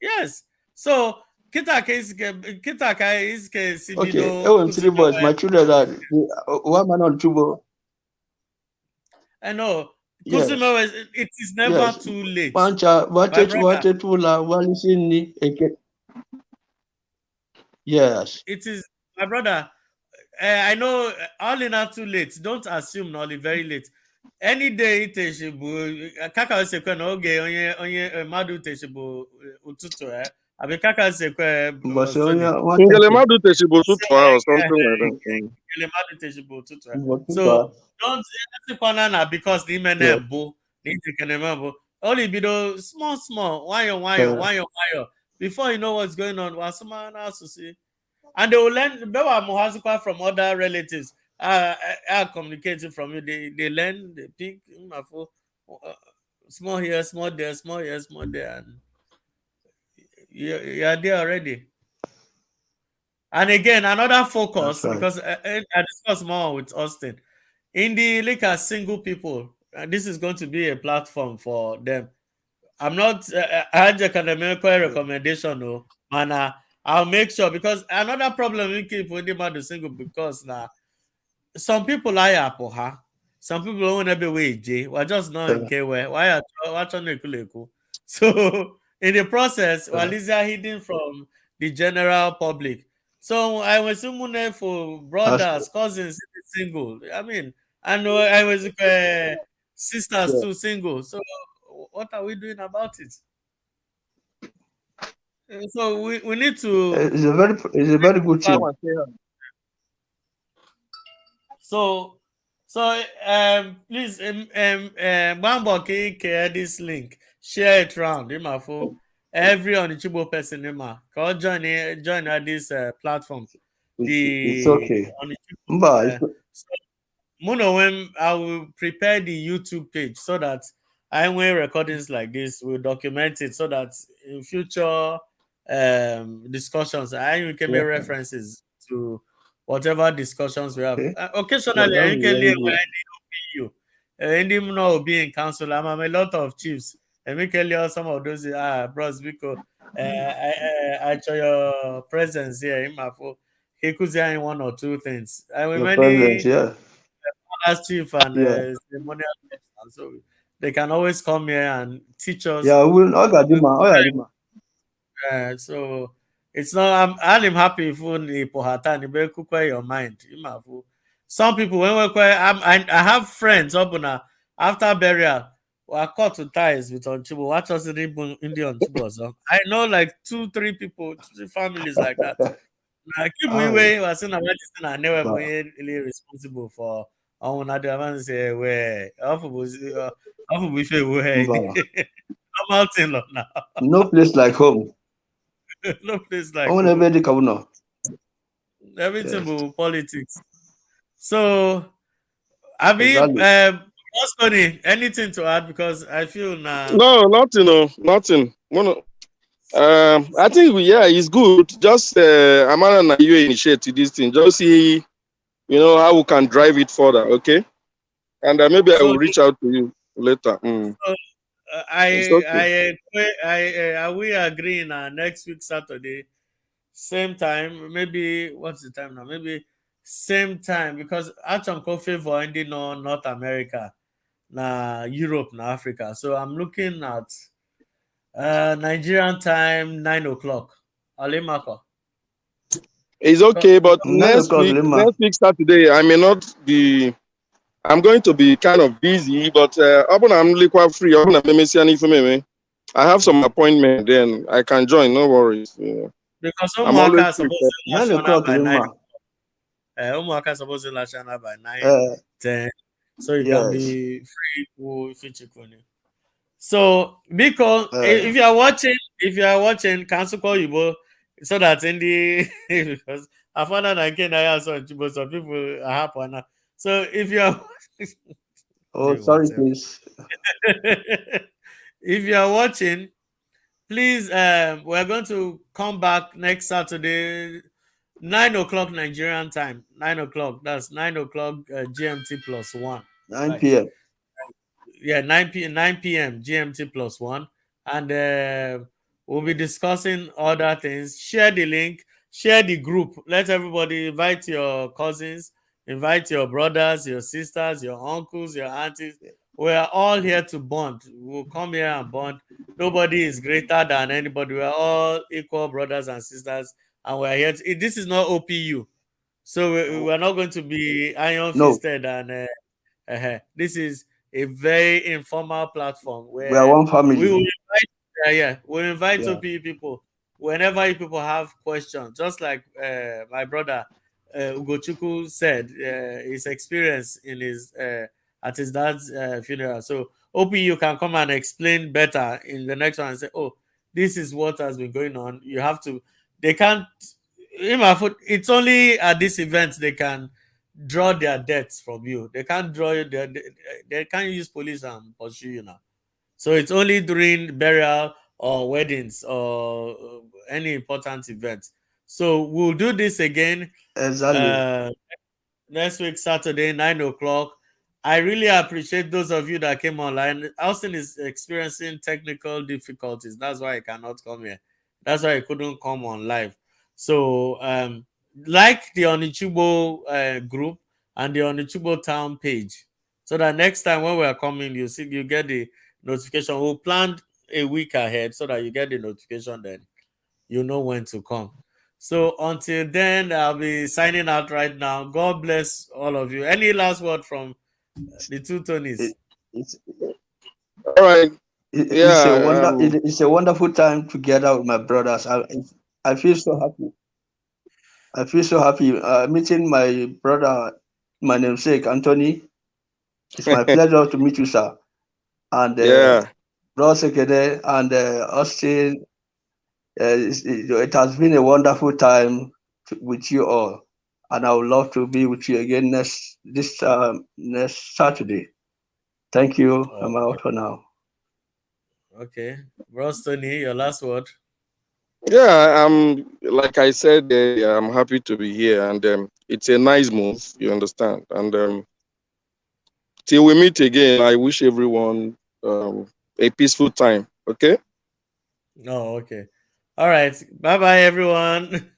yes. So kita ka is ke Okay, they sibido were three boys. kuzimewe. My children are one man on Chubo. I know Yes, kuzimewe. It is never yes. too late, Pancha, my brother. what tula, walisini. Yes, It is my brother. I know all in not too late. Don't assume not very late. Any day teshibu kaka sekwe na oge onye madu teshibu ututu abi kaka sekwe but so Sony. what Ngelemadu Teshibo Tutua or something like that. So don't corner now because the men yeah. bo need to can remember only be those small before you know what's going on was someone else to see and they will learn from other relatives communicating from you they learn they pick small here small there small here small there and you're there already. And again, another That's focus right. because I discussed more with Austin in the like as single people. This is going to be a platform for them. I'm not. I had a recommendation, no, and I'll make sure because another problem we keep with the single because now some people lie up her. some people don't want to be wage. We're just not in K why are watching the. So in the process, well, these are hidden from the general public. So I was someone for brothers, cousins, single. I mean, and I was sisters too single. So what are we doing about it? So we need to. It's a very good thing. So please Bambo can this link, share it around for every Onichigbo person can join this platform. It's The okay. so when I will prepare the YouTube page so that when recordings like this will document it so that in future discussions I can make references to whatever discussions we have. Occasionally I can leave you will be in council. I'm a lot of chiefs and we can leave some of those bros because I show your presence here in my phone. He could say one or two things. I will many as chief and ceremonial person, so they can always come here and teach us. Yeah, So it's not. I'm happy if only pohata and be your mind. Some people when we I have friends up on after burial. We are caught to ties with Onchibo. What was the Indian Onchibo? So I know like 2-3 people, 2 families like that. I keep we was saying I never really responsible for on other man say where we feel where normal thing now. No place like home. No place like home. Everything will politics. So I mean what's funny? Anything to add because I feel now No, nothing, no, nothing. I think it's good. Just Amara and you initiate this thing. Just see, how we can drive it further, okay? And maybe I will reach out to you later. So, we agree on next week Saturday, same time. Maybe what's the time now? Maybe same time because Acham Coffee for ending on North America, na Europe, na Africa. So I'm looking at Nigerian time 9 o'clock. Alimako. It's okay, but next week Saturday, I'm going to be kind of busy, but I'm quite free. I have some appointment, then I can join. No worries. Because I'm always supposed to 9 o'clock by 9. Supposed to last by 9, 10. So you can be free. So because if you are watching, cancel call you so that in the because I found out again I also some people are happy now. So if you are sorry, please. if you are watching, please we're going to come back next Saturday, 9 o'clock Nigerian time. 9 o'clock. That's 9 o'clock GMT plus 1. 9 p.m. Yeah, 9 p.m. GMT plus 1. And we'll be discussing other things. Share the link, share the group. Let everybody invite your cousins, invite your brothers, your sisters, your uncles, your aunties. We are all here to bond. We'll come here and bond. Nobody is greater than anybody. We are all equal brothers and sisters, and we're here. This is not OPU, so we're not going to be iron fisted this is a very informal platform We are where one family. we will invite, we'll invite OPU people whenever you people have questions. Just like my brother Ugochukwu said, his experience in his at his dad's funeral. So OPU can come and explain better in the next one and say, "Oh, this is what has been going on." You have to. They can't. It's only at this event they can draw their debts from you. They can't draw you. They can't use police and pursue you now. So it's only during burial or weddings or any important event. So we'll do this again. Exactly. Next week Saturday 9 o'clock. I really appreciate those of you that came online. Austin is experiencing technical difficulties. That's why I cannot come here. That's why I couldn't come on live. So like the Onichugbo group and the Onichugbo town page. so that next time when we are coming, you get the notification. We'll plan a week ahead so that you get the notification, then you know when to come. So until then, I'll be signing out right now. God bless all of you. Any last word from the two Tonys? It, it's, All right. Yeah. it's a wonderful time together with my brothers. I feel so happy. I feel so happy meeting my brother, my namesake Anthony. It's my pleasure to meet you, sir. And Yeah. Bro Sekede and Austin. It has been a wonderful time with you all, and I would love to be with you again next Saturday. Thank you. I'm out for now. Okay, Bro Tony, your last word. Yeah. Like I said, I'm happy to be here, and it's a nice move. You understand? And till we meet again, I wish everyone a peaceful time. Okay. Oh, okay. All right. Bye bye, everyone.